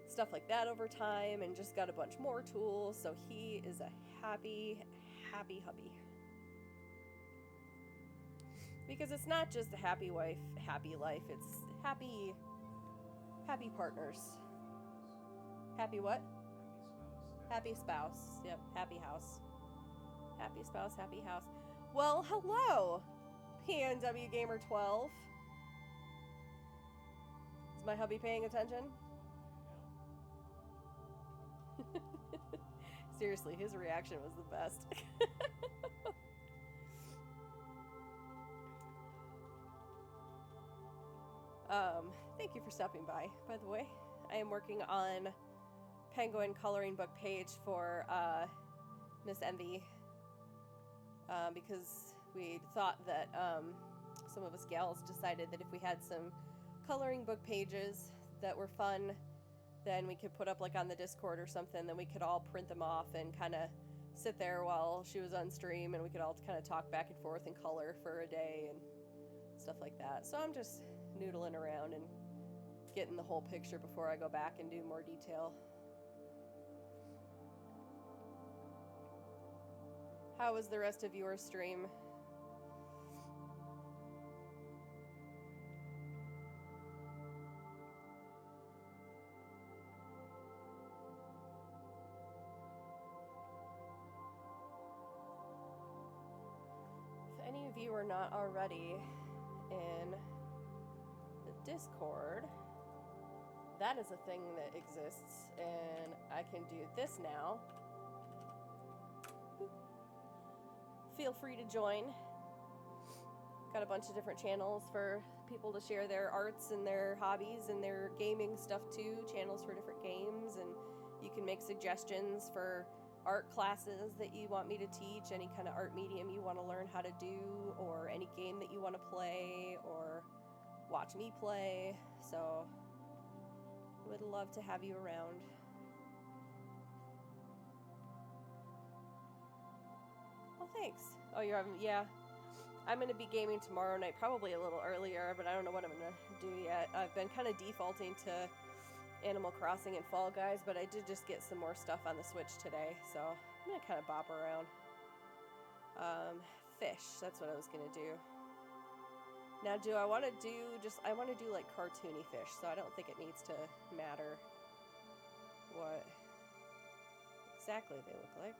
stuff like that over time, and just got a bunch more tools. So he is a happy hubby, because it's not just a happy wife, happy life. It's happy partners. Happy what? Happy spouse. Yep, happy house. Happy spouse, happy house. Well, hello, PNW Gamer 12. Is my hubby paying attention? Seriously, his reaction was the best. Thank you for stopping by the way. I am working on Penguin coloring book page for Miss Envy, because we thought that some of us gals decided that if we had some coloring book pages that were fun, then we could put up like on the Discord or something, then we could all print them off and kind of sit there while she was on stream, and we could all kind of talk back and forth and color for a day and stuff like that. So I'm just noodling around and getting the whole picture before I go back and do more detail. How was the rest of your stream? If any of you are not already in the Discord, that is a thing that exists, and I can do this now. Feel free to join. Got a bunch of different channels for people to share their arts and their hobbies and their gaming stuff too, channels for different games, and you can make suggestions for art classes that you want me to teach, any kind of art medium you want to learn how to do, or any game that you want to play or watch me play. So would love to have you around. Well, thanks. Oh, you're having, yeah. I'm going to be gaming tomorrow night, probably a little earlier, but I don't know what I'm going to do yet. I've been kind of defaulting to Animal Crossing and Fall Guys, but I did just get some more stuff on the Switch today, so I'm going to kind of bop around. Fish, that's what I was going to do. Now, do I want to do I want to do like cartoony fish, so I don't think it needs to matter what exactly they look like.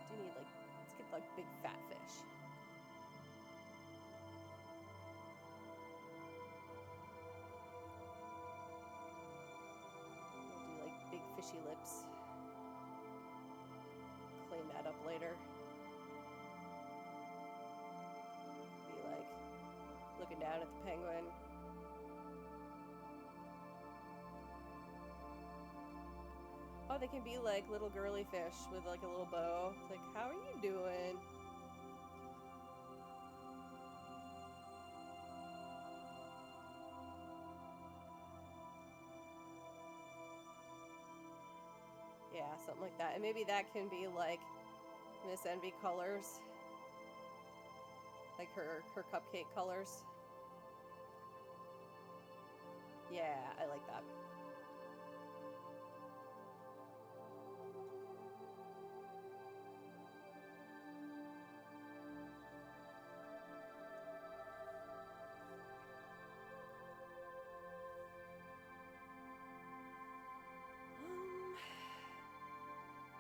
Do need like, let's get like big fat fish. We'll do like big fishy lips. Clean that up later. Be like looking down at the penguin. Oh, they can be like little girly fish with like a little bow. It's like, how are you doing? Yeah, something like that. And maybe that can be like Miss Envy colors. Like her cupcake colors. Yeah, I like that.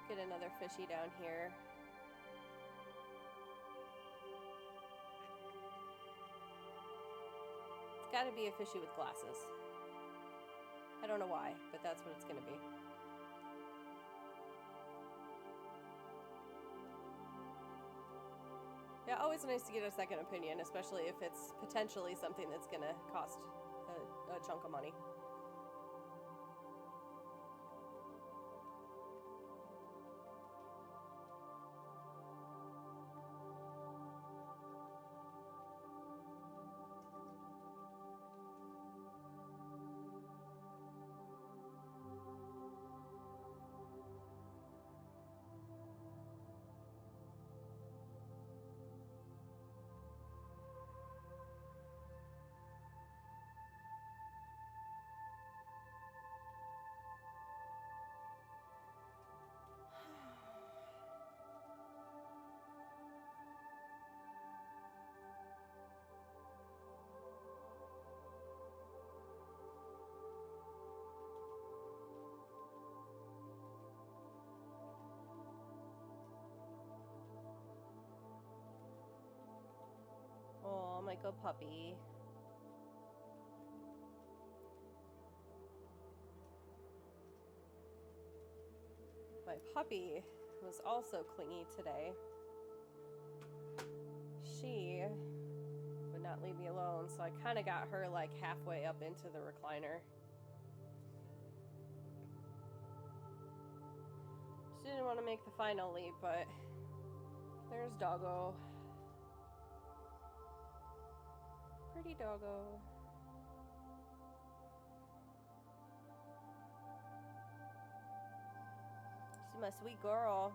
Get another fishy down here. It's gotta be a fishy with glasses. I don't know why, but that's what it's going to be. Yeah, always nice to get a second opinion, especially if it's potentially something that's going to cost a chunk of money. Oh, my good puppy. My puppy was also clingy today. She would not leave me alone, so I kind of got her like halfway up into the recliner. She didn't want to make the final leap, but there's Doggo. Pretty Doggo. She's my sweet girl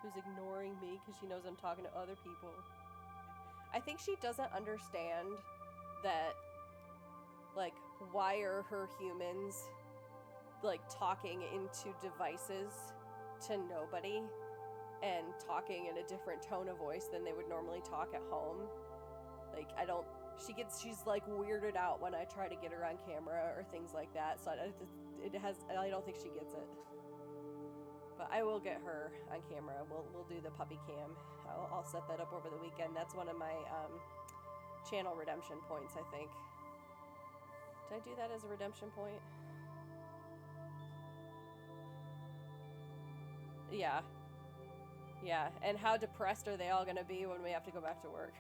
who's ignoring me because she knows I'm talking to other people. I think she doesn't understand that, like, why are her humans, like, talking into devices to nobody and talking in a different tone of voice than they would normally talk at home. Like, she's like weirded out when I try to get her on camera or things like that, so I don't think she gets it. But I will get her on camera. We'll do the puppy cam. I'll set that up over the weekend. That's one of my channel redemption points, I think. Did I do that as a redemption point? Yeah. Yeah, and how depressed are they all going to be when we have to go back to work?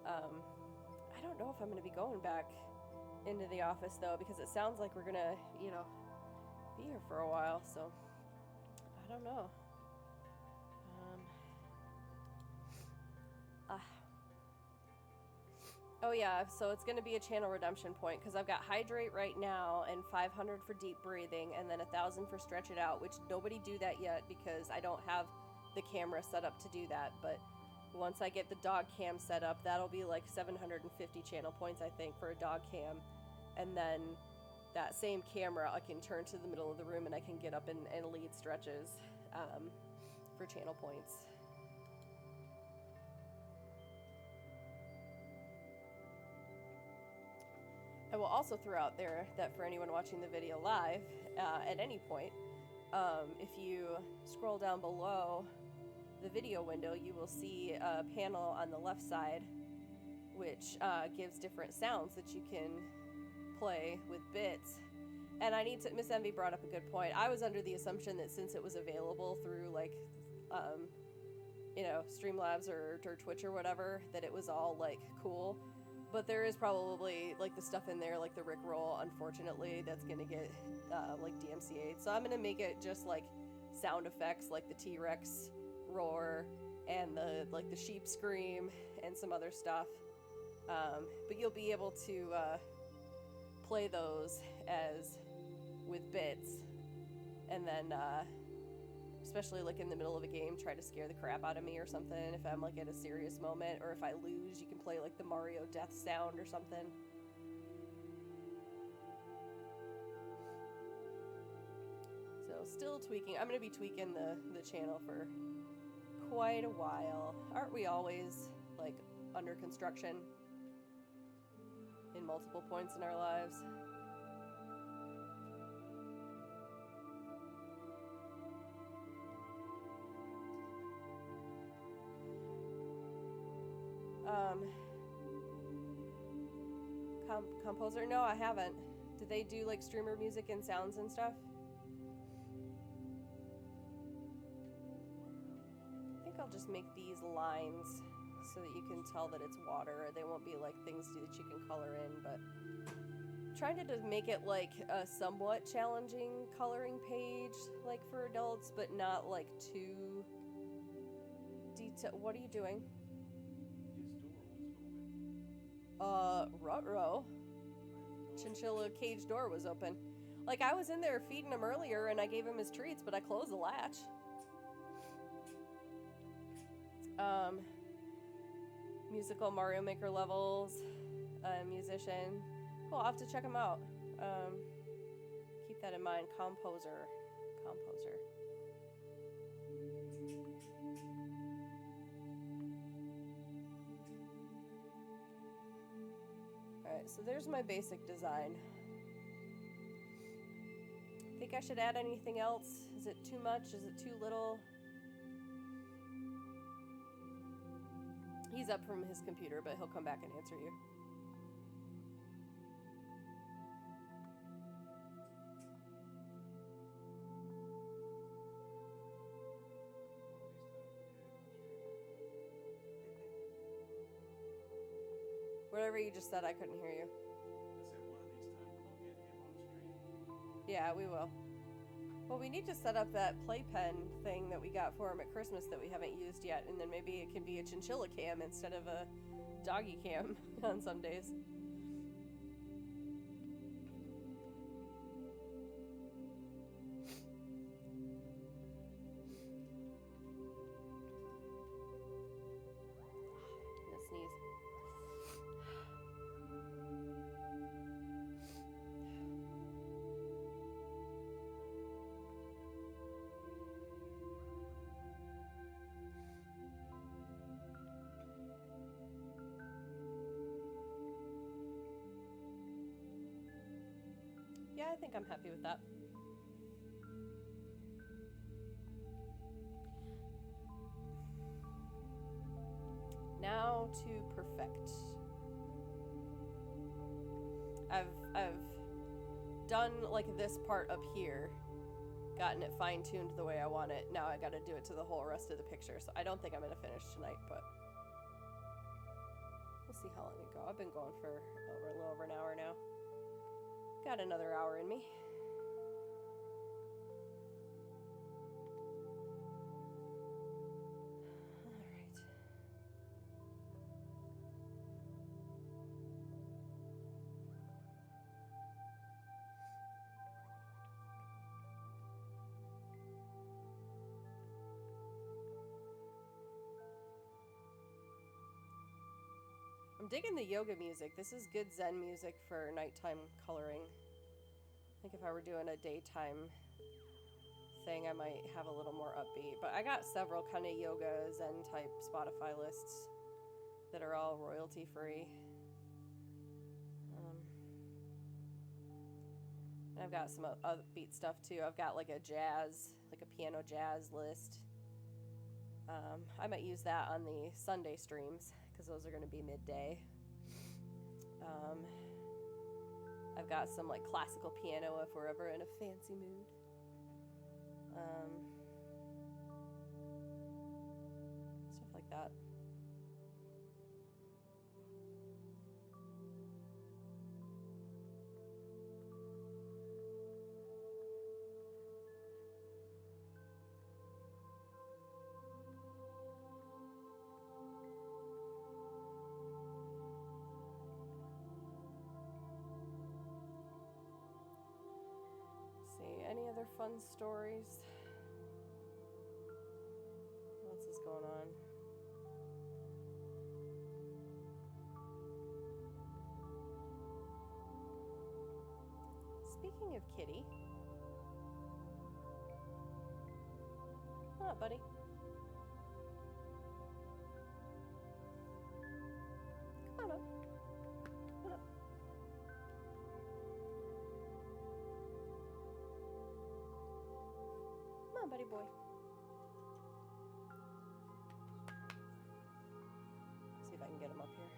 I don't know if I'm going to be going back into the office, though, because it sounds like we're going to, be here for a while, so I don't know. Oh yeah, so it's going to be a channel redemption point because I've got hydrate right now and 500 for deep breathing and then 1,000 for stretch it out, which nobody do that yet because I don't have the camera set up to do that. But once I get the dog cam set up, that'll be like 750 channel points, I think, for a dog cam. And then that same camera I can turn to the middle of the room and I can get up and lead stretches for channel points. I will also throw out there that for anyone watching the video live, at any point, if you scroll down below the video window, you will see a panel on the left side which gives different sounds that you can play with bits. And Miss Envy brought up a good point. I was under the assumption that since it was available through like, Streamlabs or Twitch or whatever, that it was all like cool. But there is probably like the stuff in there, like the Rickroll, unfortunately, that's gonna get like DMCA'd. So I'm gonna make it just like sound effects, like the T-Rex roar and the sheep scream and some other stuff. But you'll be able to play those as with bits, and then especially like in the middle of a game, try to scare the crap out of me or something if I'm like at a serious moment, or if I lose, you can play like the Mario death sound or something. So still tweaking. I'm going to be tweaking the channel for quite a while. Aren't we always like under construction in multiple points in our lives? Composer? No, I haven't. Do they do like streamer music and sounds and stuff? I think I'll just make these lines so that you can tell that it's water. They won't be like things that you can color in, but I'm trying to just make it like a somewhat challenging coloring page, like for adults, but not like too detailed. What are you doing? His door was open. Ruh-roh. Chinchilla cage door was open. Like, I was in there feeding him earlier and I gave him his treats, but I closed the latch. Musical Mario Maker levels, musician. Cool, I'll have to check him out. Keep that in mind. Composer. Alright, so there's my basic design. Think I should add anything else? Is it too much? Is it too little? He's up from his computer, but he'll come back and answer you. Whatever you just said, I couldn't hear you. I said one of these times we'll get him on stream. Yeah, we will. Well, we need to set up that playpen thing that we got for him at Christmas that we haven't used yet, and then maybe it can be a chinchilla cam instead of a doggy cam on some days. I'm gonna sneeze. Yeah, I think I'm happy with that. Now to perfect. I've done like this part up here, gotten it fine-tuned the way I want it. Now I gotta do it to the whole rest of the picture, so I don't think I'm gonna finish tonight, but we'll see how long it go. I've been going for a little over an hour now. Got another hour in me. Alright. I'm digging the yoga music. This is good Zen music for nighttime coloring. I think if I were doing a daytime thing, I might have a little more upbeat. But I got several kind of yoga Zen type Spotify lists that are all royalty free. And I've got some upbeat stuff too. I've got like a jazz, like a piano jazz list. I might use that on the Sunday streams because those are going to be midday. I've got some like classical piano if we're ever in a fancy mood. Stuff like that. See, any other fun stories? What else is going on? Speaking of Kitty. Come on, buddy. Come on up. Come on up. Come on, buddy boy. See if I can get him up here.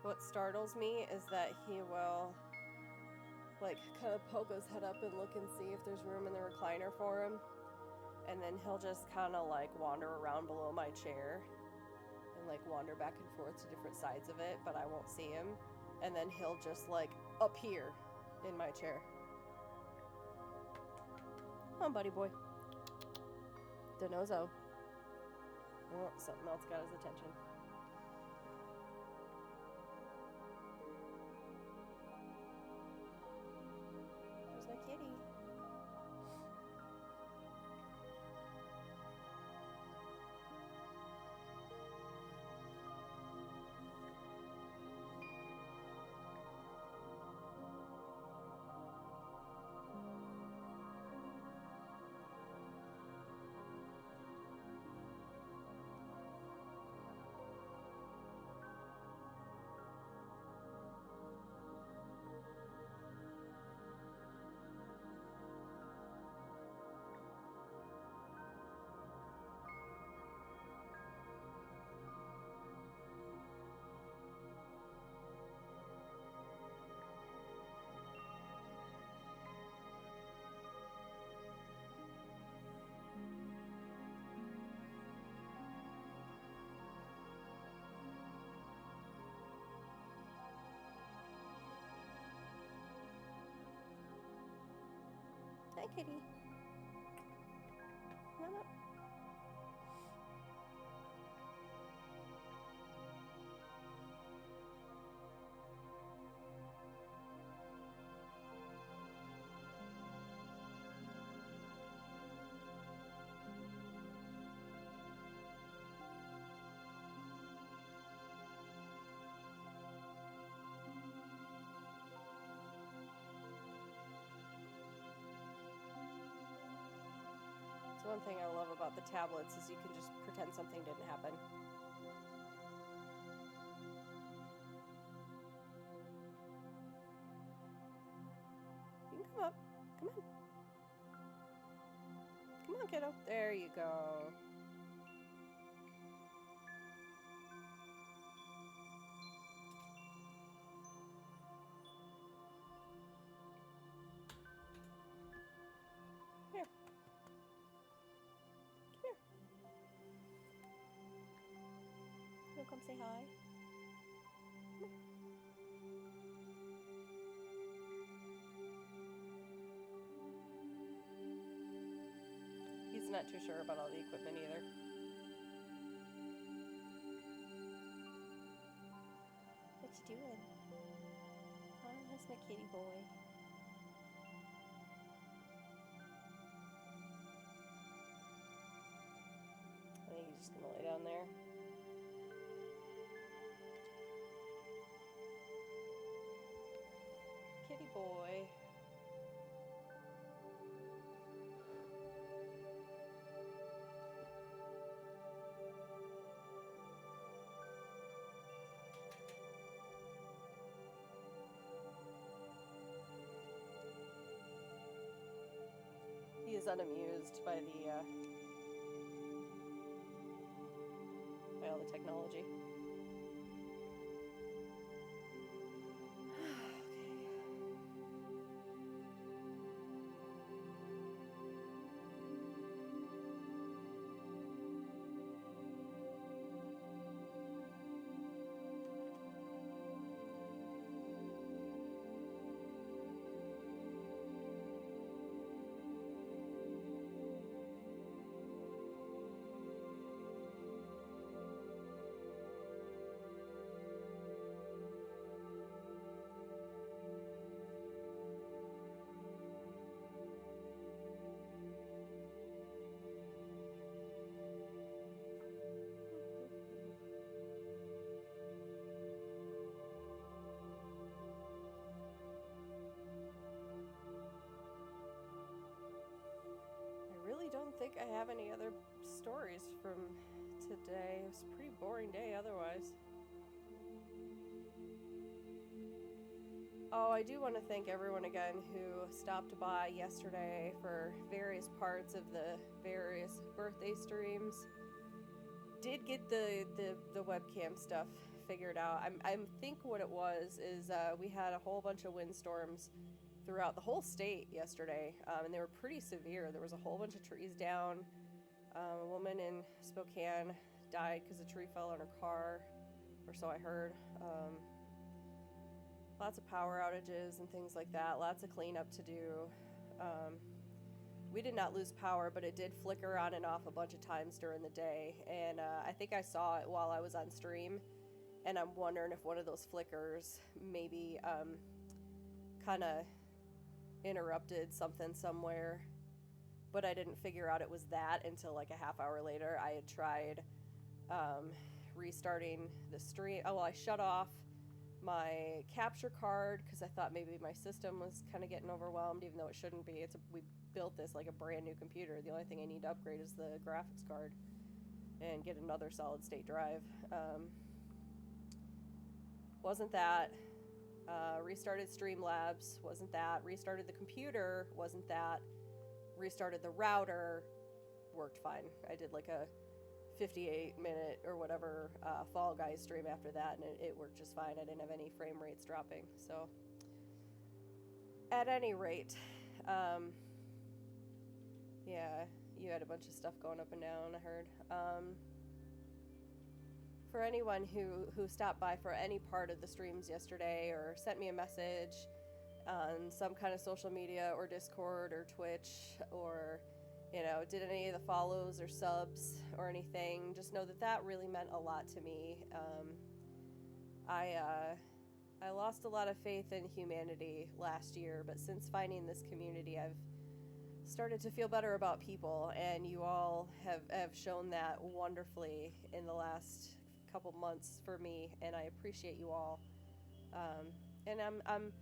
what startles me is that he will like kind of poke his head up and look and see if there's room in the recliner for him, and then he'll just kind of like wander around below my chair and like wander back and forth to different sides of it, but I won't see him, and then he'll just like appear in my chair. Come on, buddy boy. Denozo. Oh, something else got his attention. There's my kitty. Hi, kitty. Come up. One thing I love about the tablets is you can just pretend something didn't happen. You can come up. Come on. Come on, kiddo. There you go. Here. You'll come say hi? Come here. He's not too sure about all the equipment either. What you doing? Oh, that's my kitty boy. I think he's just gonna lay down there. Kitty boy. He is unamused by all the technology. Don't think I have any other stories from today. It was a pretty boring day otherwise. Oh, I do want to thank everyone again who stopped by yesterday for various parts of the various birthday streams. Did get the webcam stuff figure it out. I think what it was is we had a whole bunch of windstorms throughout the whole state yesterday, and they were pretty severe. There was a whole bunch of trees down. A woman in Spokane died because a tree fell on her car, or so I heard. Lots of power outages and things like that. Lots of cleanup to do. We did not lose power, but it did flicker on and off a bunch of times during the day. And I think I saw it while I was on stream. And I'm wondering if one of those flickers maybe kind of interrupted something somewhere. But I didn't figure out it was that until like a half hour later. I had tried restarting the stream. Oh, well, I shut off my capture card because I thought maybe my system was kind of getting overwhelmed, even though it shouldn't be. We built this like a brand new computer. The only thing I need to upgrade is the graphics card and get another solid state drive. Wasn't that. Restarted Streamlabs, wasn't that. Restarted the computer, wasn't that. Restarted the router, worked fine. I did like a 58-minute or whatever Fall Guys stream after that, and it worked just fine. I didn't have any frame rates dropping. So at any rate, yeah, you had a bunch of stuff going up and down, I heard. For anyone who stopped by for any part of the streams yesterday or sent me a message on some kind of social media or Discord or Twitch or, you know, did any of the follows or subs or anything, just know that really meant a lot to me. I lost a lot of faith in humanity last year, but since finding this community, I've started to feel better about people, and you all have shown that wonderfully in the last couple months for me, and I appreciate you all. And I'm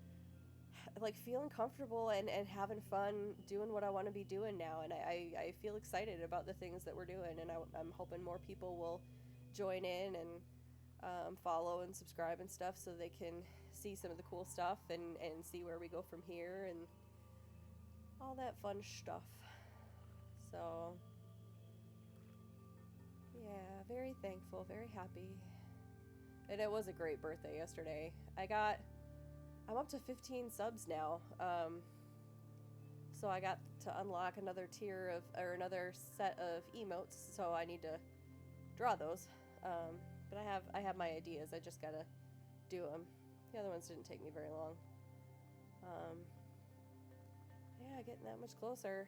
like feeling comfortable and having fun doing what I want to be doing now, and I feel excited about the things that we're doing, and I'm hoping more people will join in and follow and subscribe and stuff so they can see some of the cool stuff and see where we go from here and all that fun stuff. So yeah, very thankful, very happy. And it was a great birthday yesterday. I'm up to 15 subs now. So I got to unlock another another set of emotes, so I need to draw those. But I have my ideas. I just gotta do them. The other ones didn't take me very long. Yeah, getting that much closer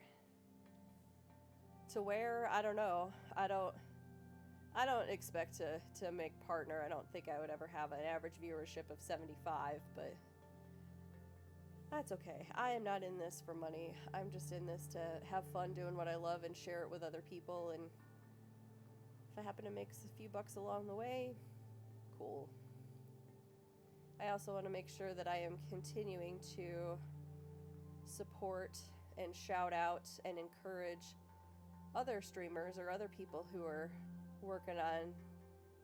to where, I don't know. I don't expect to make partner. I don't think I would ever have an average viewership of 75, but that's okay. I am not in this for money. I'm just in this to have fun doing what I love and share it with other people, and if I happen to make a few bucks along the way, cool. I also want to make sure that I am continuing to support and shout out and encourage other streamers or other people who are working on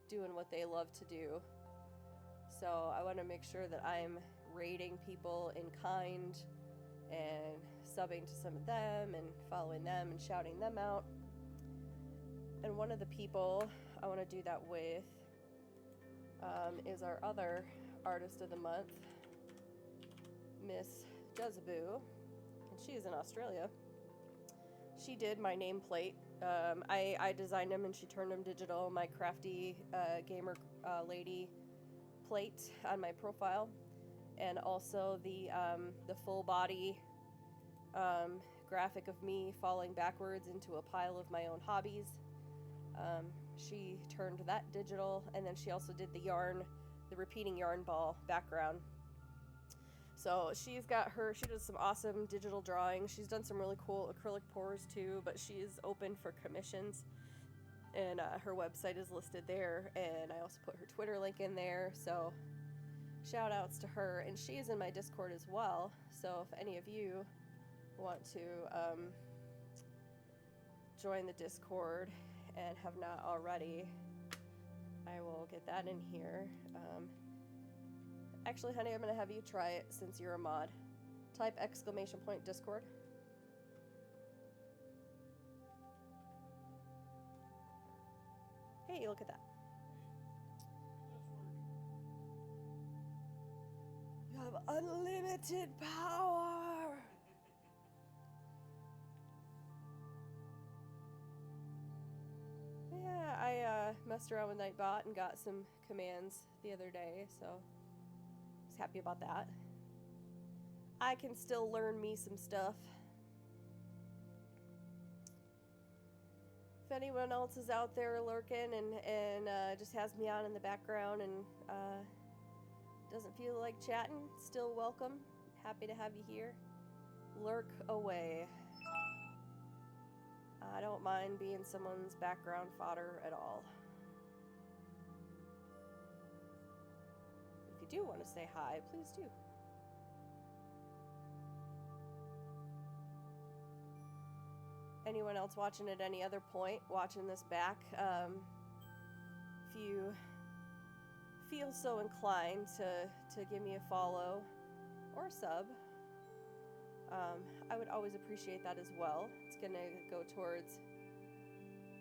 doing what they love to do. So I want to make sure that I'm rating people in kind and subbing to some of them and following them and shouting them out. And one of the people I want to do that with is our other artist of the month, Miss Jezeboo, and she is in Australia. She did my nameplate. I designed them and she turned them digital, my crafty gamer lady plate on my profile, and also the full body graphic of me falling backwards into a pile of my own hobbies. She turned that digital, and then she also did the repeating yarn ball background. So she does some awesome digital drawings. She's done some really cool acrylic pours too, but she is open for commissions, and her website is listed there, and I also put her Twitter link in there, so shout outs to her. And she is in my Discord as well, so if any of you want to join the Discord and have not already, I will get that in here. Actually, honey, I'm going to have you try it since you're a mod. Type !Discord. Hey, look at that. It does work. You have unlimited power. Yeah, I messed around with Nightbot and got some commands the other day, so I was happy about that. I can still learn me some stuff. If anyone else is out there lurking and just has me on in the background and doesn't feel like chatting, still welcome. Happy to have you here. Lurk away. I don't mind being someone's background fodder at all. If you do want to say hi, please do. Anyone else watching at any other point, watching this back, if you feel so inclined to give me a follow or a sub, I would always appreciate that as well. It's going to go towards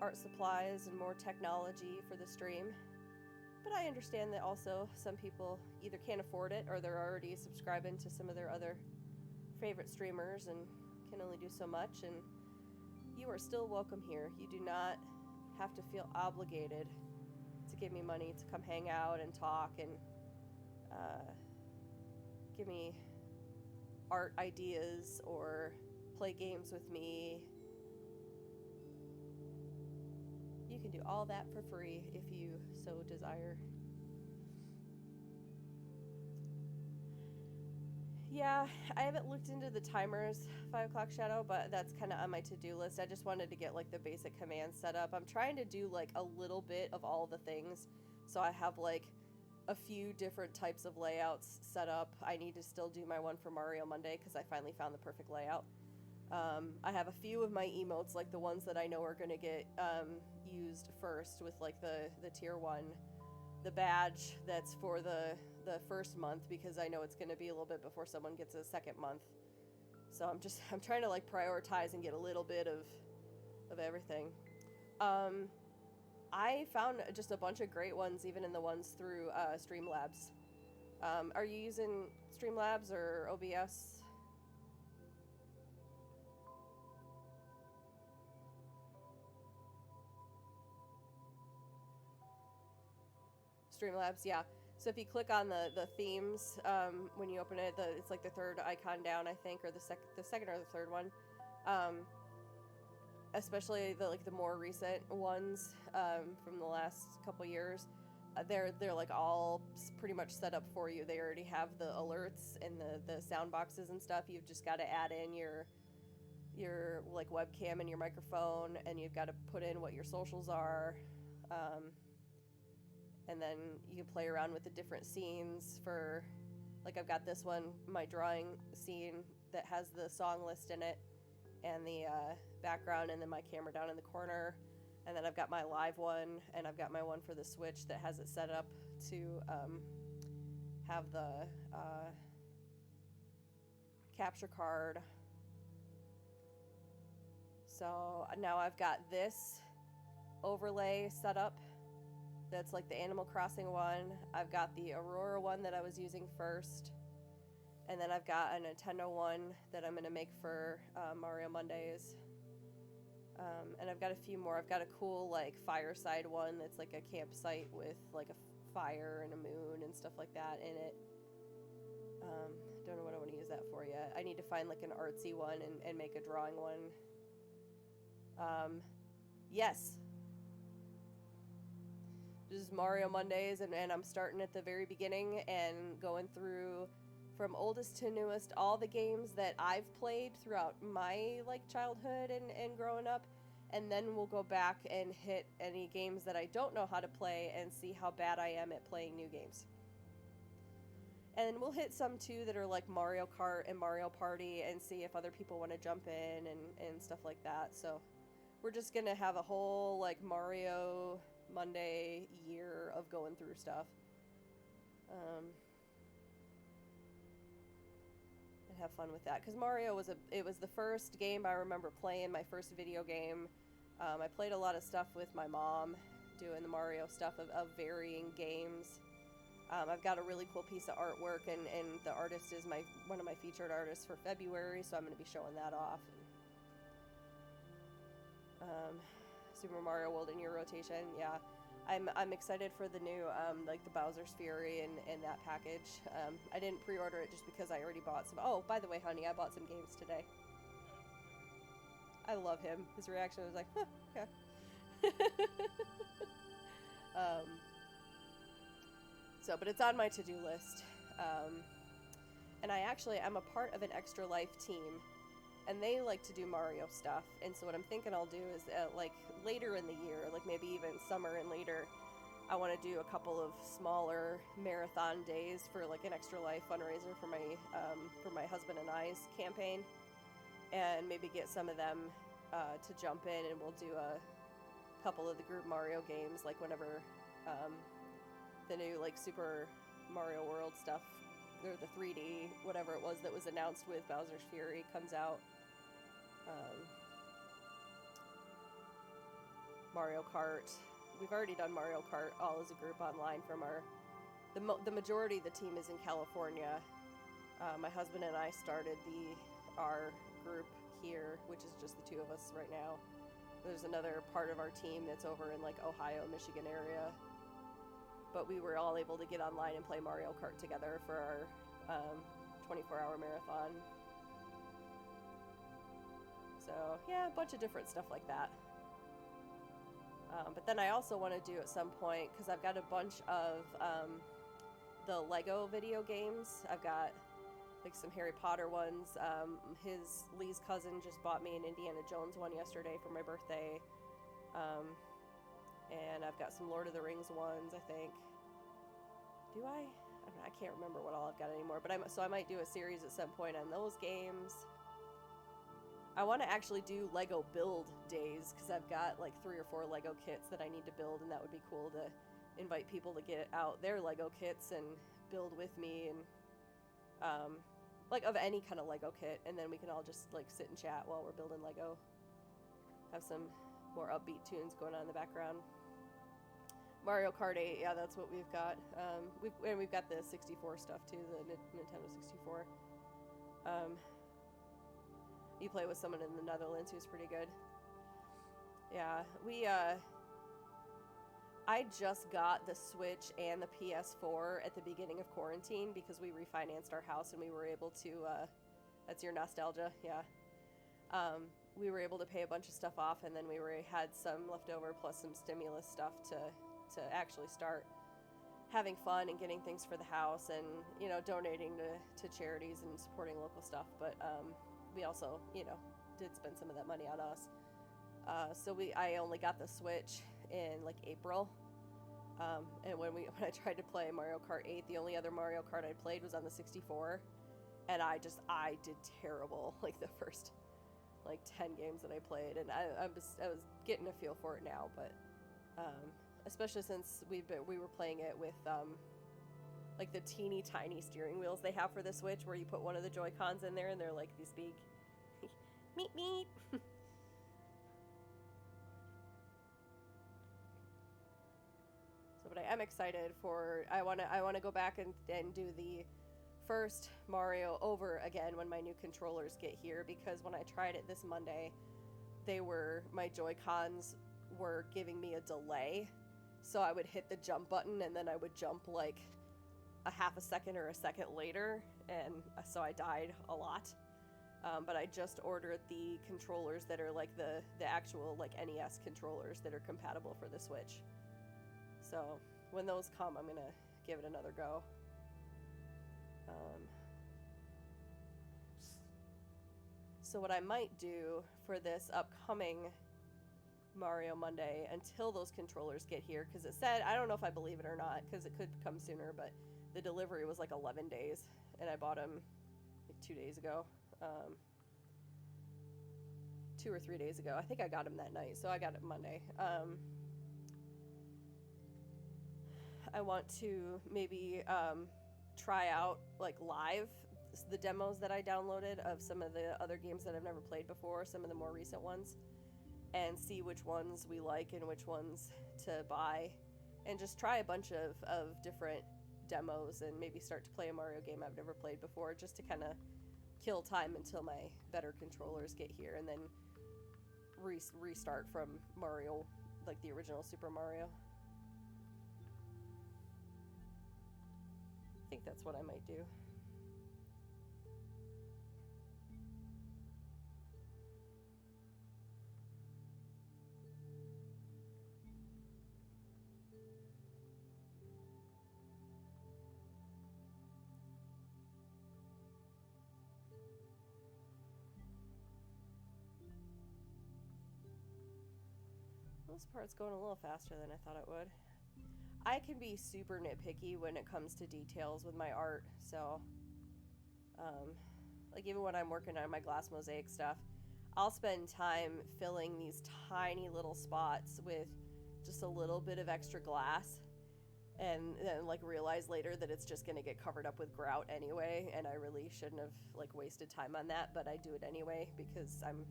art supplies and more technology for the stream. But I understand that also some people either can't afford it or they're already subscribing to some of their other favorite streamers and can only do so much. And you are still welcome here. You do not have to feel obligated to give me money to come hang out and talk and give me art ideas or play games with me. You can do all that for free if you so desire. Yeah, I haven't looked into the timers, 5 o'clock shadow, but that's kind of on my to-do list. I just wanted to get like the basic commands set up. I'm trying to do like a little bit of all the things, so I have like a few different types of layouts set up. I need to still do my one for Mario Monday because I finally found the perfect layout. I have a few of my emotes, like the ones that I know are going to get used first with like the tier 1, the badge that's for the first month, because I know it's going to be a little bit before someone gets a second month. So I'm trying to like prioritize and get a little bit of everything. I found just a bunch of great ones, even in the ones through Streamlabs. Are you using Streamlabs or OBS? Streamlabs, yeah. So if you click on the themes, when you open it, it's like the third icon down, I think, or the second or the third one. Especially the more recent ones from the last couple years, they're like all pretty much set up for you. They already have the alerts and the sound boxes and stuff. You've just got to add in your like webcam and your microphone, and you've got to put in what your socials are. And then you can play around with the different scenes for, like I've got this one, my drawing scene that has the song list in it and the background, and then my camera down in the corner. And then I've got my live one, and I've got my one for the Switch that has it set up to have the capture card. So now I've got this overlay set up. That's like the Animal Crossing one. I've got the Aurora one that I was using first. And then I've got a Nintendo one that I'm going to make for Mario Mondays. And I've got a few more. I've got a cool like fireside one that's like a campsite with like a fire and a moon and stuff like that in it. Don't know what I want to use that for yet. I need to find like an artsy one and make a drawing one. Yes. Just Mario Mondays, and I'm starting at the very beginning and going through from oldest to newest all the games that I've played throughout my like childhood and growing up, and then we'll go back and hit any games that I don't know how to play and see how bad I am at playing new games. And we'll hit some too that are like Mario Kart and Mario Party and see if other people want to jump in and stuff like that. So we're just gonna have a whole like Mario Monday year of going through stuff. And have fun with that, because Mario was the first game I remember playing, my first video game. I played a lot of stuff with my mom, doing the Mario stuff of varying games. I've got a really cool piece of artwork, and the artist is one of my featured artists for February, so I'm going to be showing that off. Super Mario World in your rotation, yeah. I'm excited for the new like the Bowser's Fury and that package. I didn't pre-order it just because I already bought some. Oh, by the way, honey, I bought some games today. I love him. His reaction was like, huh, okay. um, but it's on my to-do list. And I'm a part of an Extra Life team, and they like to do Mario stuff. And so what I'm thinking I'll do is like later in the year, like maybe even summer and later, I want to do a couple of smaller marathon days for like an Extra Life fundraiser for my husband and I's campaign, and maybe get some of them to jump in, and we'll do a couple of the group Mario games, like whenever the new like Super Mario World stuff, or the 3D whatever it was that was announced with Bowser's Fury comes out. Mario Kart. We've already done Mario Kart all as a group online from the majority of the team is in California. My husband and I started our group here, which is just the two of us right now. There's another part of our team that's over in like Ohio, Michigan area. But we were all able to get online and play Mario Kart together for our 24-hour marathon. So yeah, a bunch of different stuff like that. But then I also want to do at some point, because I've got a bunch of the Lego video games. I've got like some Harry Potter ones. Lee's cousin just bought me an Indiana Jones one yesterday for my birthday. And I've got some Lord of the Rings ones, I think. Do I? I don't know, I can't remember what all I've got anymore. But I might do a series at some point on those games. I want to actually do Lego build days, because I've got like 3 or 4 Lego kits that I need to build, and that would be cool to invite people to get out their Lego kits and build with me, and like of any kind of Lego kit, and then we can all just like sit and chat while we're building Lego. Have some more upbeat tunes going on in the background. Mario Kart 8, yeah, that's what we've got. We've got the 64 stuff too, the Nintendo 64. You play with someone in the Netherlands who's pretty good. Yeah, I just got the Switch and the PS4 at the beginning of quarantine because we refinanced our house and we were able to, that's your nostalgia, yeah. We were able to pay a bunch of stuff off, and then we had some left over plus some stimulus stuff to actually start having fun and getting things for the house, and, you know, donating to charities and supporting local stuff. But we also, you know, did spend some of that money on us. So I only got the Switch in like April. And when I tried to play Mario Kart 8, the only other Mario Kart I played was on the 64. And I did terrible like the first like 10 games that I played, and I was getting a feel for it now, but especially since we were playing it with like the teeny tiny steering wheels they have for the Switch, where you put one of the Joy-Cons in there and they're like these big meep meep. So, but I am excited for, I want to go back and do the first Mario over again when my new controllers get here, because when I tried it this Monday, my Joy-Cons were giving me a delay, so I would hit the jump button and then I would jump like a half a second or a second later, and so I died a lot. But I just ordered the controllers that are like the actual like NES controllers that are compatible for the Switch. So when those come, I'm gonna give it another go. So what I might do for this upcoming Mario Monday, until those controllers get here, because it said, I don't know if I believe it or not, because it could come sooner, but the delivery was like 11 days, and I bought them like 2 days ago. 2 or 3 days ago. I think I got them that night, so I got it Monday. I want to maybe try out like live the demos that I downloaded of some of the other games that I've never played before, some of the more recent ones, and see which ones we like and which ones to buy, and just try a bunch of different demos and maybe start to play a Mario game I've never played before, just to kind of kill time until my better controllers get here, and then restart from Mario, like the original Super Mario. I think that's what I might do. This part's going a little faster than I thought it would. I can be super nitpicky when it comes to details with my art, so like even when I'm working on my glass mosaic stuff, I'll spend time filling these tiny little spots with just a little bit of extra glass, and then like realize later that it's just going to get covered up with grout anyway, and I really shouldn't have like wasted time on that, but I do it anyway because I'm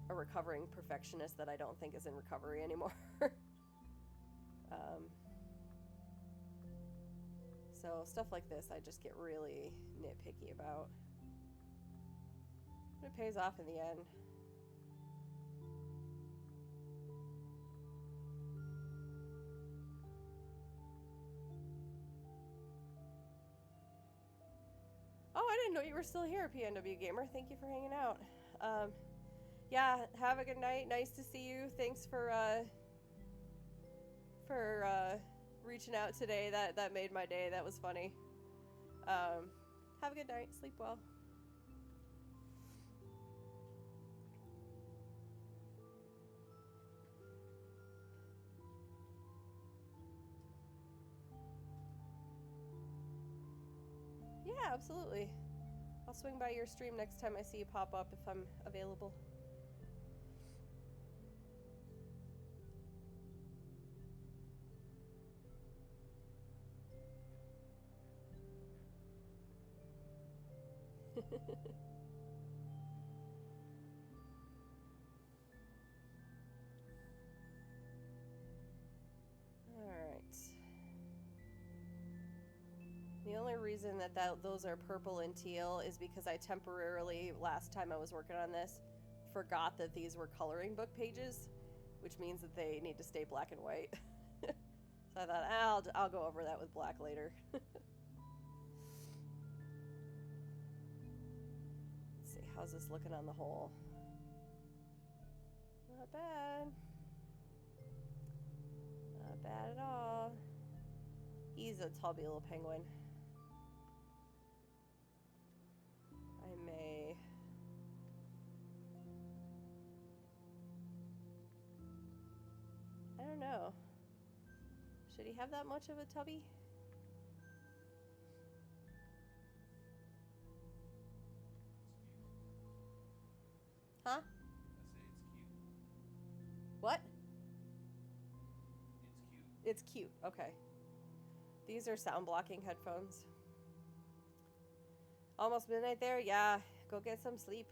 a recovering perfectionist that I don't think is in recovery anymore. So stuff like this I just get really nitpicky about. But it pays off in the end. Oh, I didn't know you were still here, PNW Gamer. Thank you for hanging out. Yeah, have a good night. Nice to see you. Thanks for reaching out today. That made my day. That was funny. Have a good night. Sleep well. Yeah, absolutely. I'll swing by your stream next time I see you pop up if I'm available. Alright. The only reason that those are purple and teal is because I temporarily, last time I was working on this, forgot that these were coloring book pages, which means that they need to stay black and white. So I thought, I'll go over that with black later. Let's see, how's this looking on the whole? Not bad. Not bad at all. He's a tubby little penguin. I may... I don't know. Should he have that much of a tubby? Huh? I say it's cute. What? It's cute. It's cute. Okay. These are sound blocking headphones. Almost midnight there? Yeah. Go get some sleep.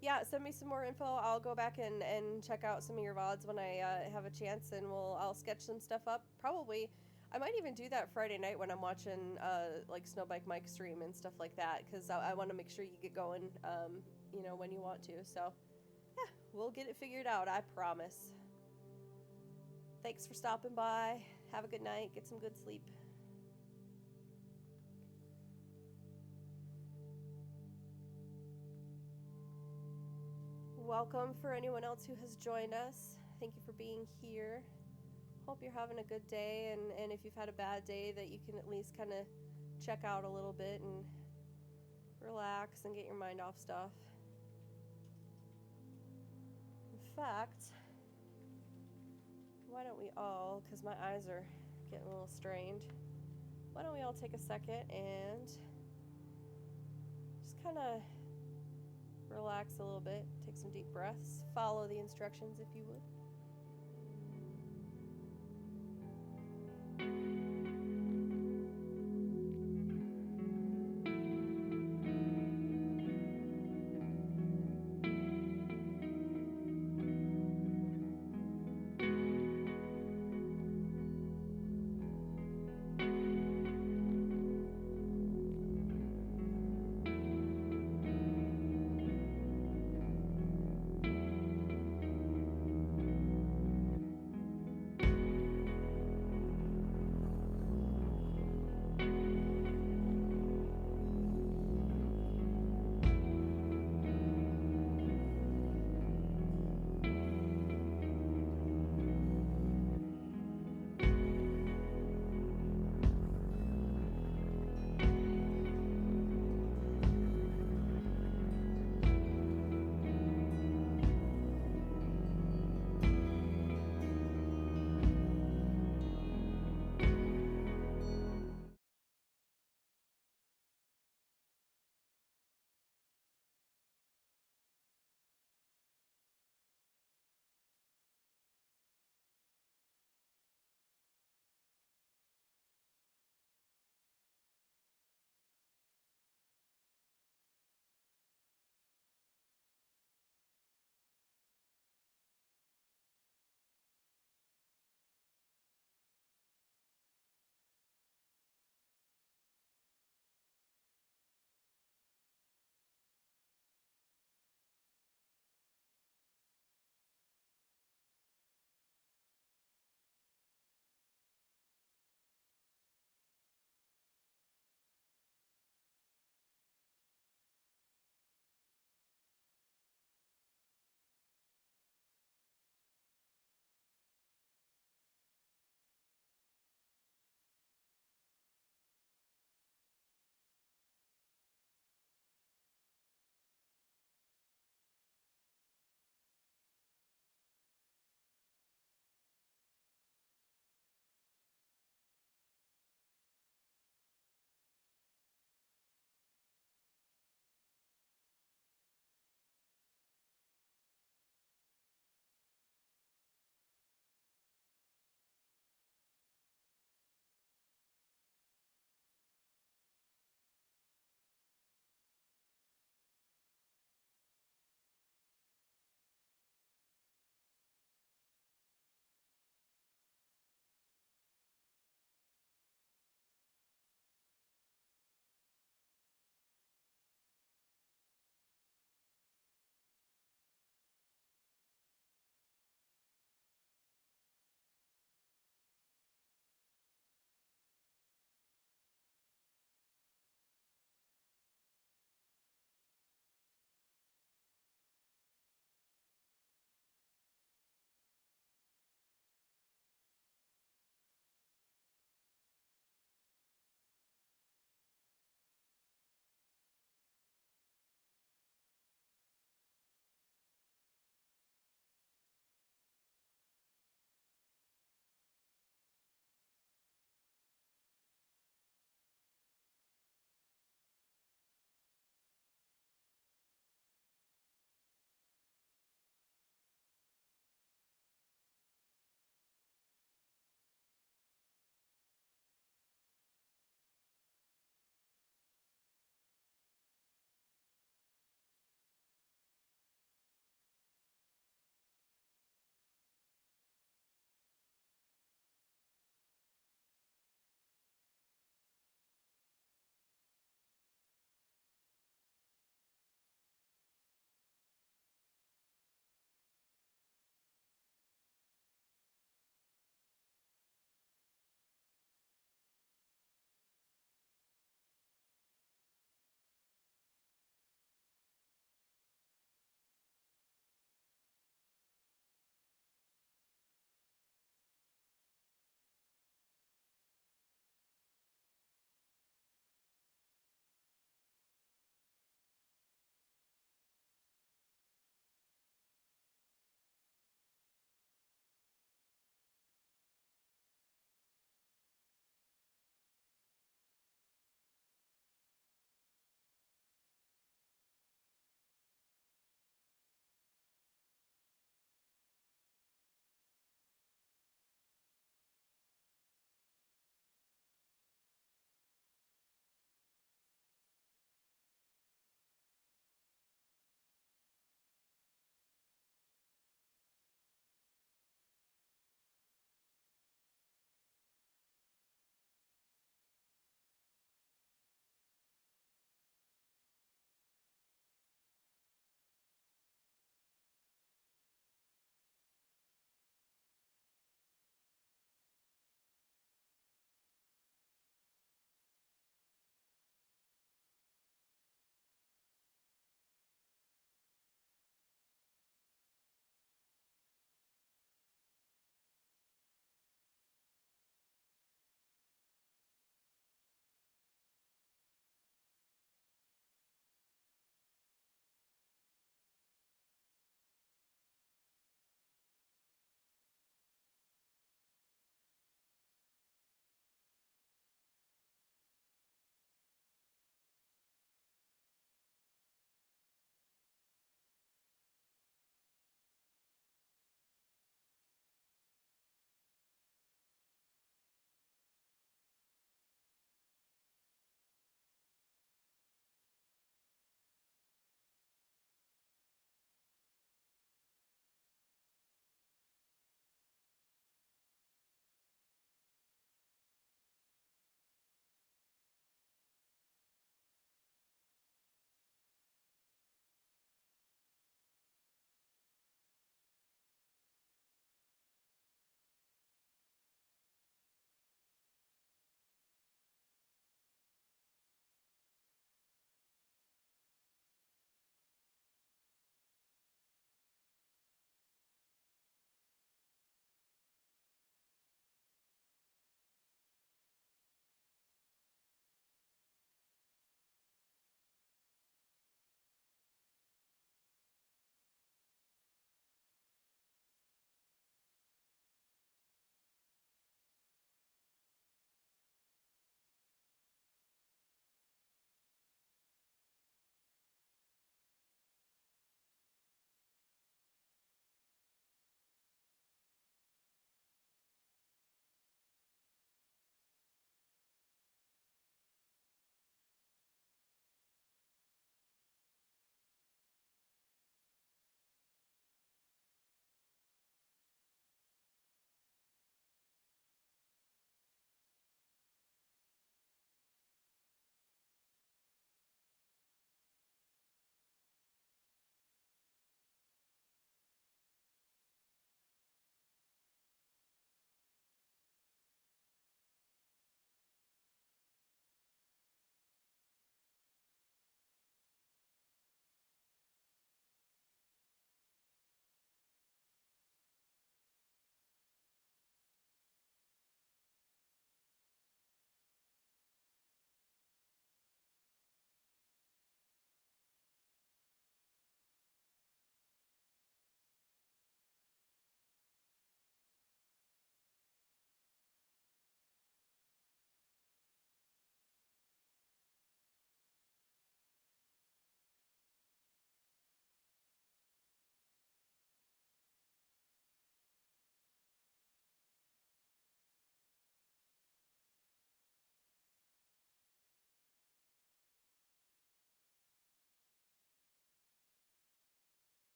Yeah, send me some more info. I'll go back and check out some of your VODs when I have a chance, and I'll sketch some stuff up. Probably, I might even do that Friday night when I'm watching like Snowbike Mike stream and stuff like that, because I want to make sure you get going, you know, when you want to. So, yeah, we'll get it figured out. I promise. Thanks for stopping by. Have a good night. Get some good sleep. Welcome for anyone else who has joined us. Thank you for being here. Hope you're having a good day, and if you've had a bad day, that you can at least kind of check out a little bit and relax and get your mind off stuff. In fact, why don't we all, because my eyes are getting a little strained, why don't we all take a second and just kind of relax a little bit, take some deep breaths, follow the instructions if you would.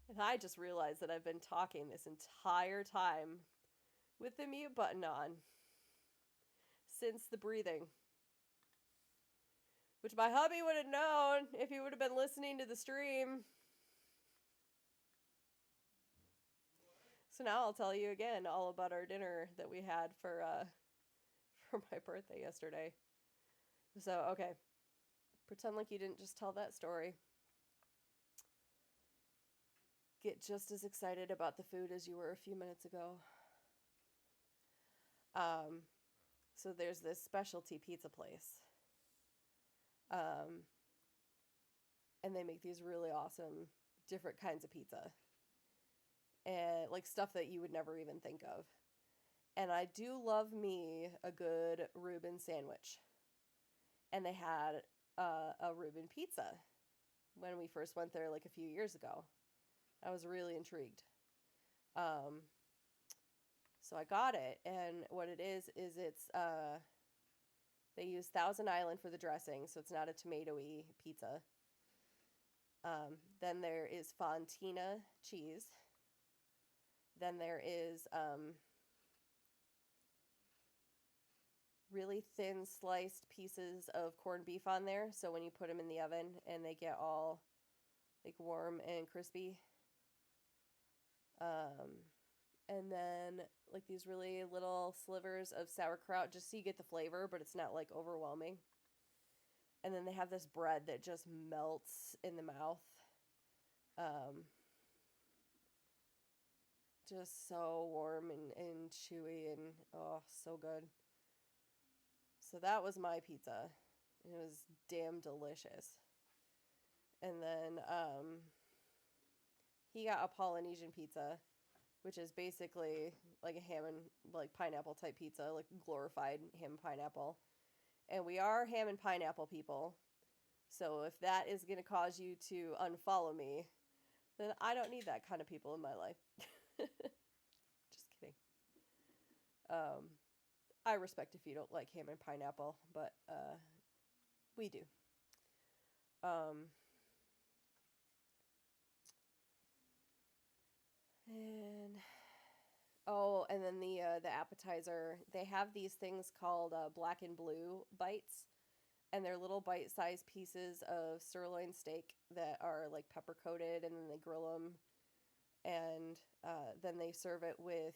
And I just realized that I've been talking this entire time with the mute button on since the breathing. Which my hubby would have known if he would have been listening to the stream. So now I'll tell you again all about our dinner that we had for my birthday yesterday. So, okay. Pretend like you didn't just tell that story. Get just as excited about the food as you were a few minutes ago. So there's this specialty pizza place. And they make these really awesome different kinds of pizza. And like stuff that you would never even think of. And I do love me a good Reuben sandwich. And they had a Reuben pizza when we first went there like a few years ago. I was really intrigued. So I got it, and what it is it's they use Thousand Island for the dressing, so it's not a tomato-y pizza. Then there is Fontina cheese. Then there is really thin sliced pieces of corned beef on there, so when you put them in the oven and they get all like warm and crispy. And then like these really little slivers of sauerkraut just so you get the flavor, but it's not like overwhelming. And then they have this bread that just melts in the mouth. Just so warm and chewy and oh, so good. So that was my pizza. It was damn delicious. And then he got a Polynesian pizza, which is basically like a ham and like pineapple type pizza, like glorified ham and pineapple. And we are ham and pineapple people. So if that is going to cause you to unfollow me, then I don't need that kind of people in my life. Just kidding. I respect if you don't like ham and pineapple, but we do. And oh, and then the appetizer, they have these things called black and blue bites, and they're little bite-sized pieces of sirloin steak that are like pepper coated, and then they grill them, and then they serve it with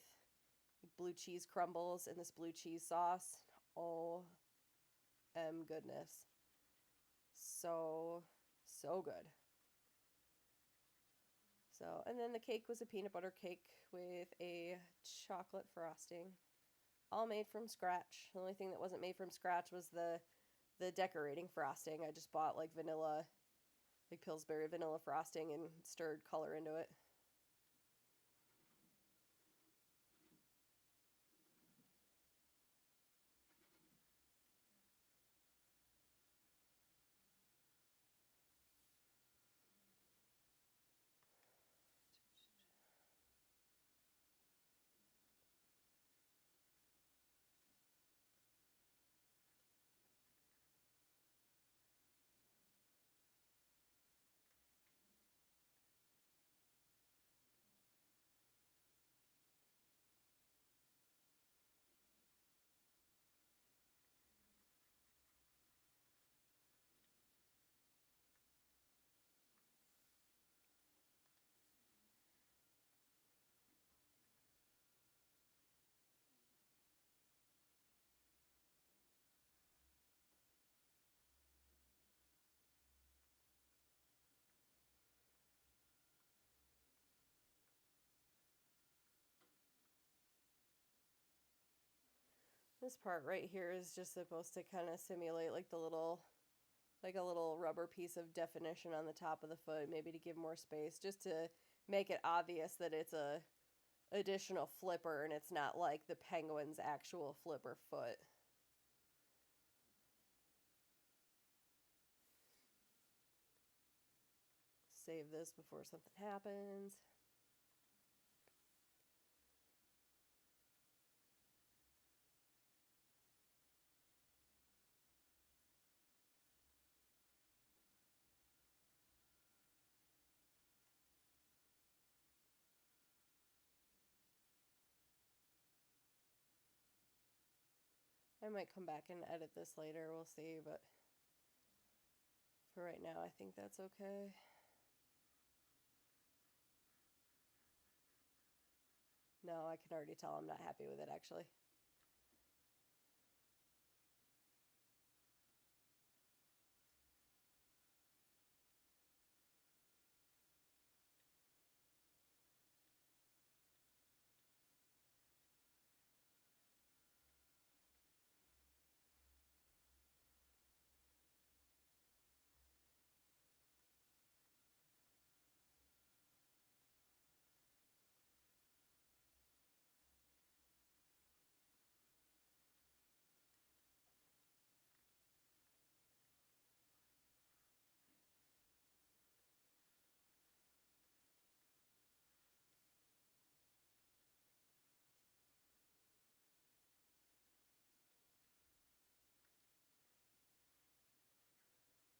blue cheese crumbles and this blue cheese sauce. Oh, goodness, so good. So, and then the cake was a peanut butter cake with a chocolate frosting, all made from scratch. The only thing that wasn't made from scratch was the decorating frosting. I just bought like vanilla, like Pillsbury vanilla frosting and stirred color into it. This part right here is just supposed to kind of simulate like like a little rubber piece of definition on the top of the foot, maybe to give more space, just to make it obvious that it's a additional flipper and it's not like the penguin's actual flipper foot. Save this before something happens. I might come back and edit this later, we'll see, but for right now, I think that's okay. No, I can already tell I'm not happy with it, actually.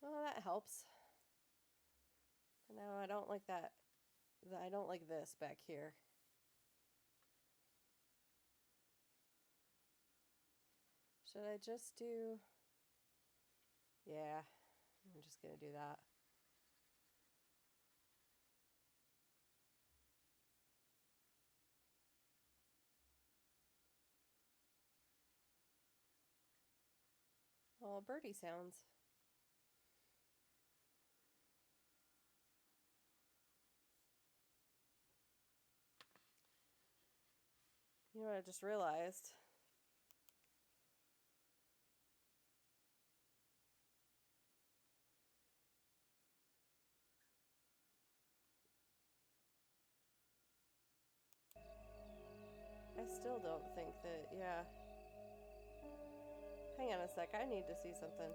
Well, that helps. But now I don't like that. I don't like this back here. Should I just do... Yeah, I'm just gonna do that. Oh, birdie sounds. You know what I just realized? I still don't think that, yeah. Hang on a sec, I need to see something.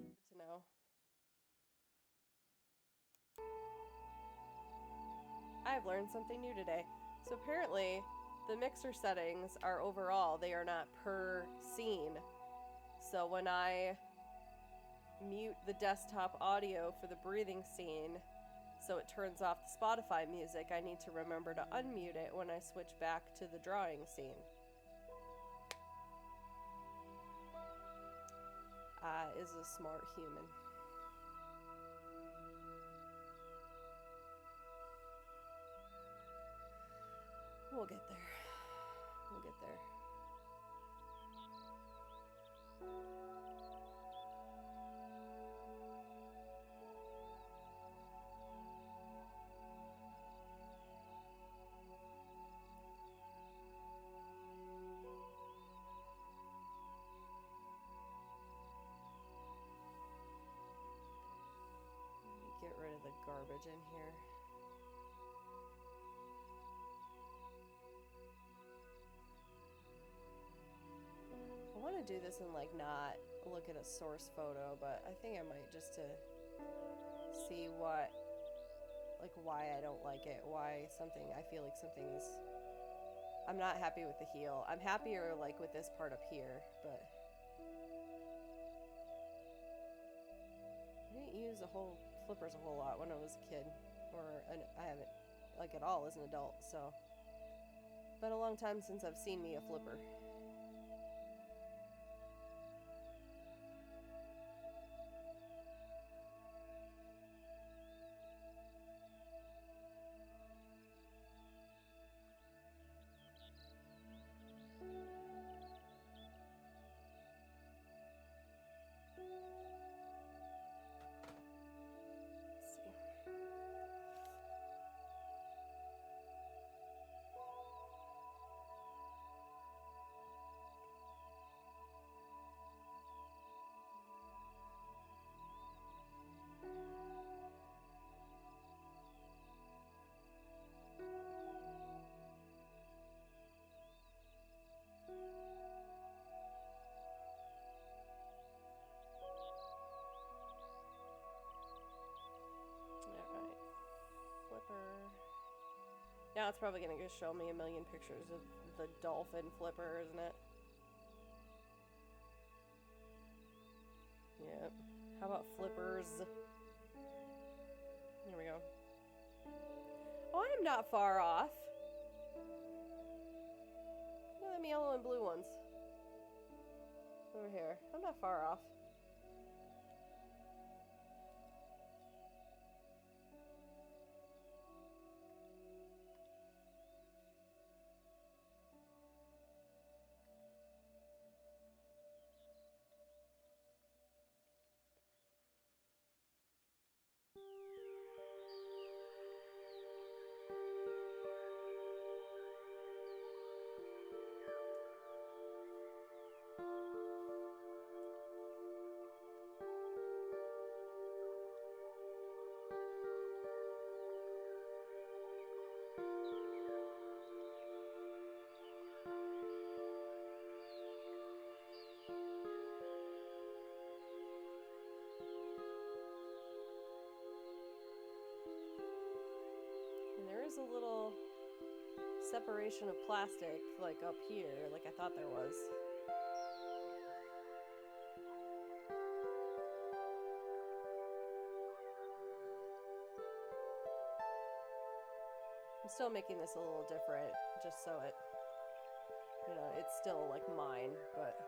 Good to know. I've learned something new today. So apparently, the mixer settings are overall, they are not per scene. So when I mute the desktop audio for the breathing scene, so it turns off the Spotify music, I need to remember to unmute it when I switch back to the drawing scene. Is a smart human. We'll get there. We'll get there. Get rid of the garbage in here. I want to do this and like not look at a source photo, but I think I might just to see what, like why I don't like it, why something, I feel like something's, I'm not happy with the heel. I'm happier like with this part up here, but I didn't use flippers a whole lot when I was a kid, I haven't like at all as an adult, so been a long time since I've seen me a flipper. Alright. Flipper. Now it's probably going to just show me a million pictures of the dolphin flipper, isn't it? Yep. How about flippers? Here we go. Oh, I am not far off. Look at them yellow and blue ones. Over here. I'm not far off. And there is a little separation of plastic, like up here, like I thought there was. I'm still making this a little different, just so it, it's still like mine, but.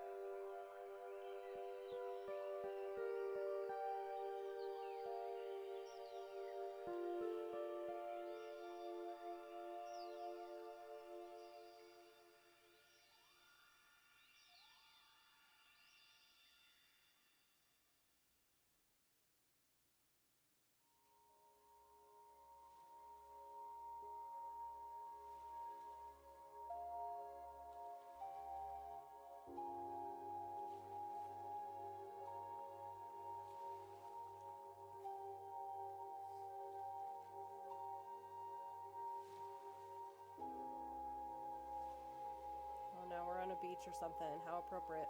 Oh no, we're on a beach or something. How appropriate.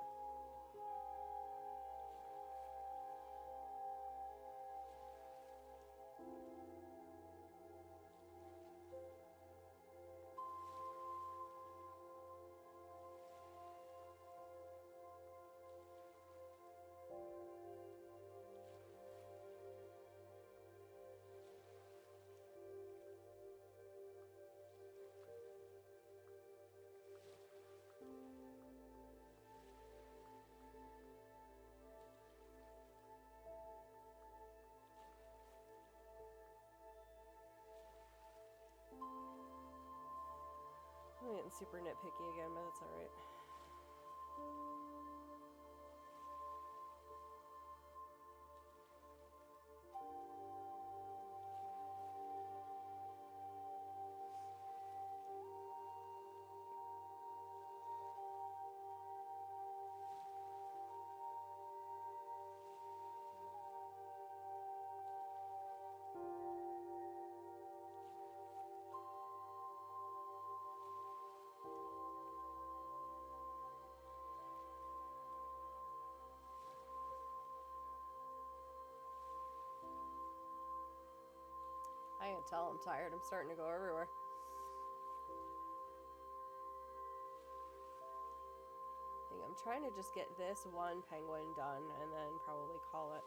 I'm getting super nitpicky again, but that's alright. I can tell I'm tired. I'm starting to go everywhere. I'm trying to just get this one penguin done and then probably call it.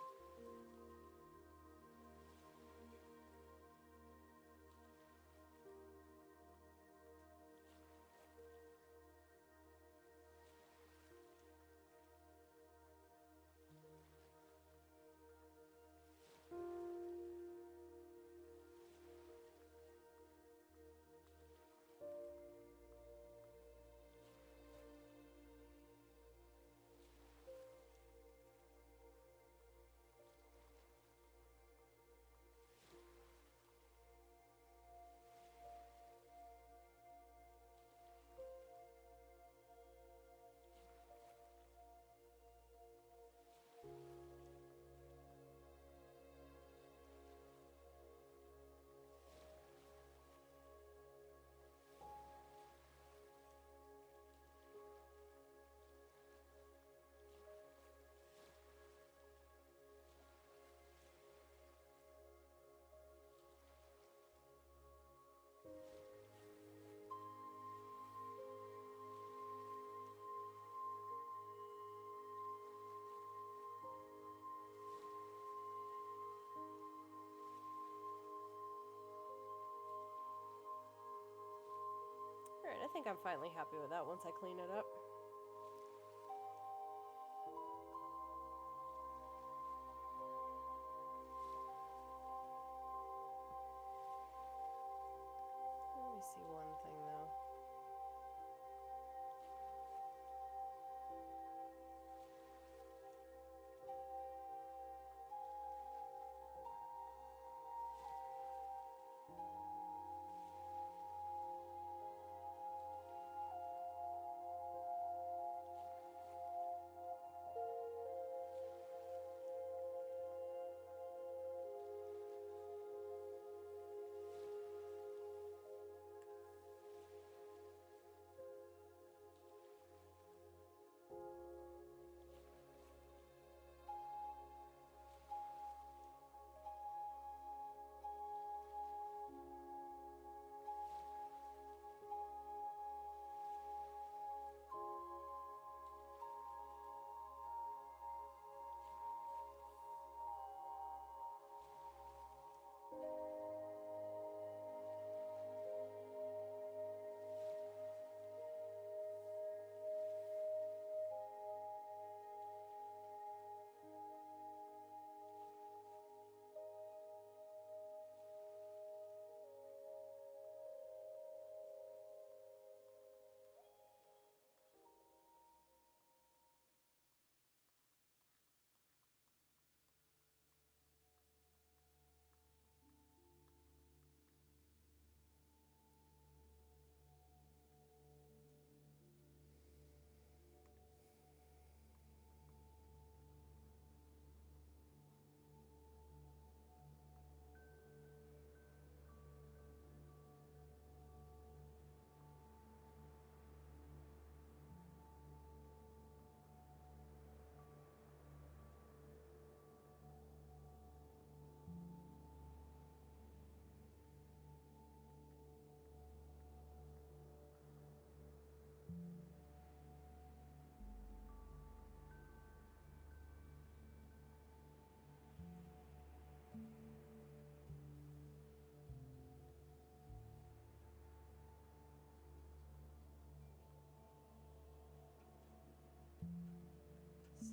think I'm finally happy with that once I clean it up. Let me see one thing though.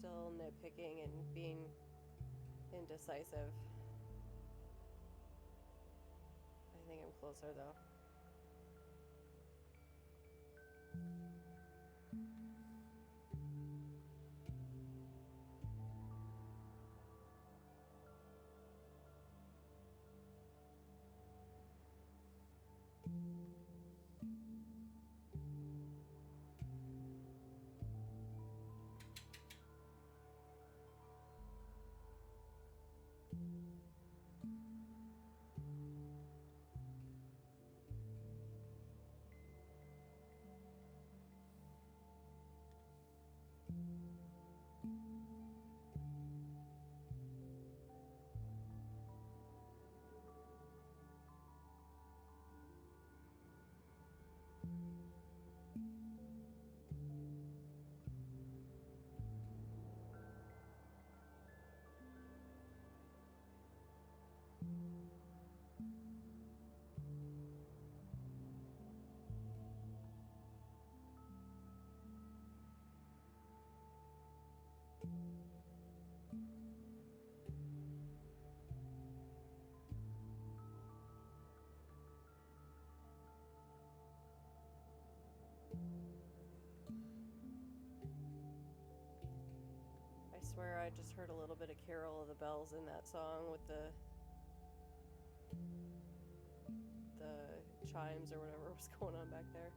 Still nitpicking and being indecisive. I think I'm closer though. I swear I just heard a little bit of Carol of the Bells in that song with the chimes or whatever was going on back there.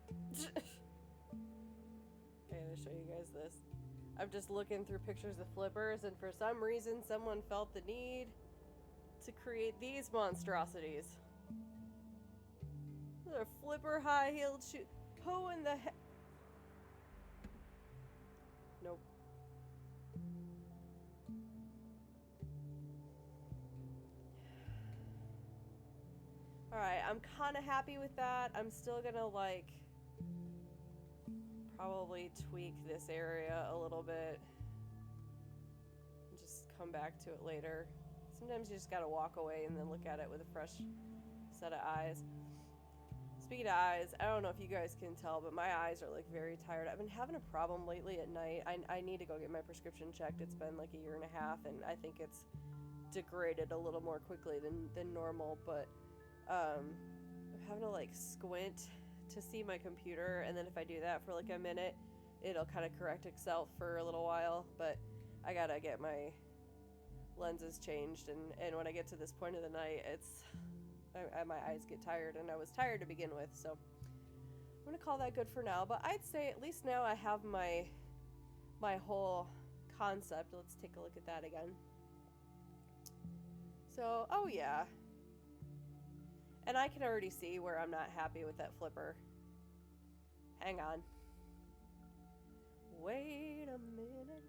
I gotta show you guys this. I'm just looking through pictures of flippers, and for some reason, someone felt the need to create these monstrosities. They're flipper high-heeled shoes. Who in the heck? Nope. Alright, I'm kind of happy with that. I'm still gonna, like, probably tweak this area a little bit. And just come back to it later. Sometimes you just gotta walk away and then look at it with a fresh set of eyes. Speaking of eyes, I don't know if you guys can tell, but my eyes are, like, very tired. I've been having a problem lately at night. I need to go get my prescription checked. It's been, like, a year and a half, and I think it's degraded a little more quickly than normal, but I'm having to, like, squint to see my computer, and then if I do that for, like, a minute, it'll kind of correct itself for a little while, but I gotta get my lenses changed, and when I get to this point of the night, my eyes get tired, and I was tired to begin with, so I'm gonna call that good for now. But I'd say at least now I have my whole concept. Let's take a look at that again. So, oh yeah, and I can already see where I'm not happy with that flipper. Hang on. Wait a minute.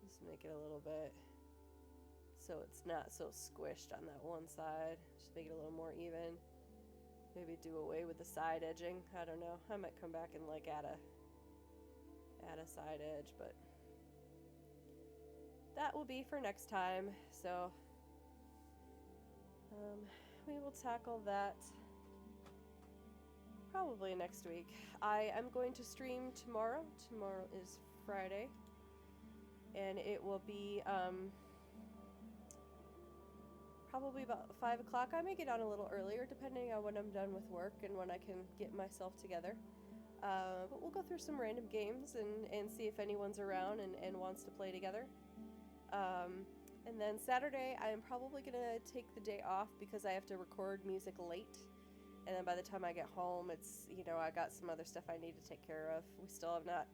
Just make it a little bit so it's not so squished on that one side. Just make it a little more even. Maybe do away with the side edging. I don't know. I might come back and like add a side edge, but that will be for next time. So we will tackle that probably next week. I am going to stream tomorrow. Tomorrow is Friday, and it will be probably about 5 o'clock. I may get on a little earlier depending on when I'm done with work and when I can get myself together. But we'll go through some random games and see if anyone's around and wants to play together. And then Saturday, I am probably going to take the day off because I have to record music late. And then by the time I get home, it's, I got some other stuff I need to take care of. We still have not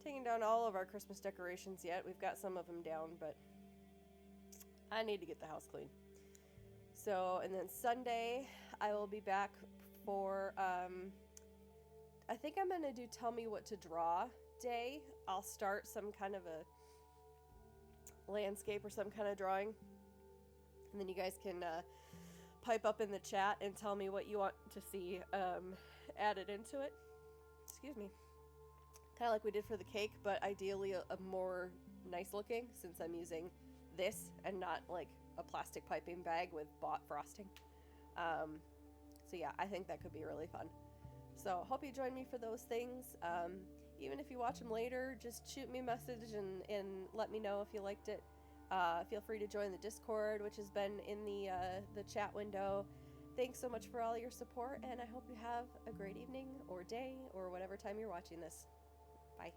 taken down all of our Christmas decorations yet. We've got some of them down, but I need to get the house clean. So, and then Sunday, I will be back for, I think I'm going to do Tell Me What to Draw day. I'll start some kind of a landscape or some kind of drawing. And then you guys can pipe up in the chat and tell me what you want to see added into it. Excuse me. Kind of like we did for the cake, but ideally a more nice looking, since I'm using this and not like a plastic piping bag with bought frosting. So yeah, I think that could be really fun. So hope you join me for those things. Even if you watch them later, just shoot me a message and let me know if you liked it. Feel free to join the Discord, which has been in the chat window. Thanks so much for all your support, and I hope you have a great evening or day or whatever time you're watching this. Bye.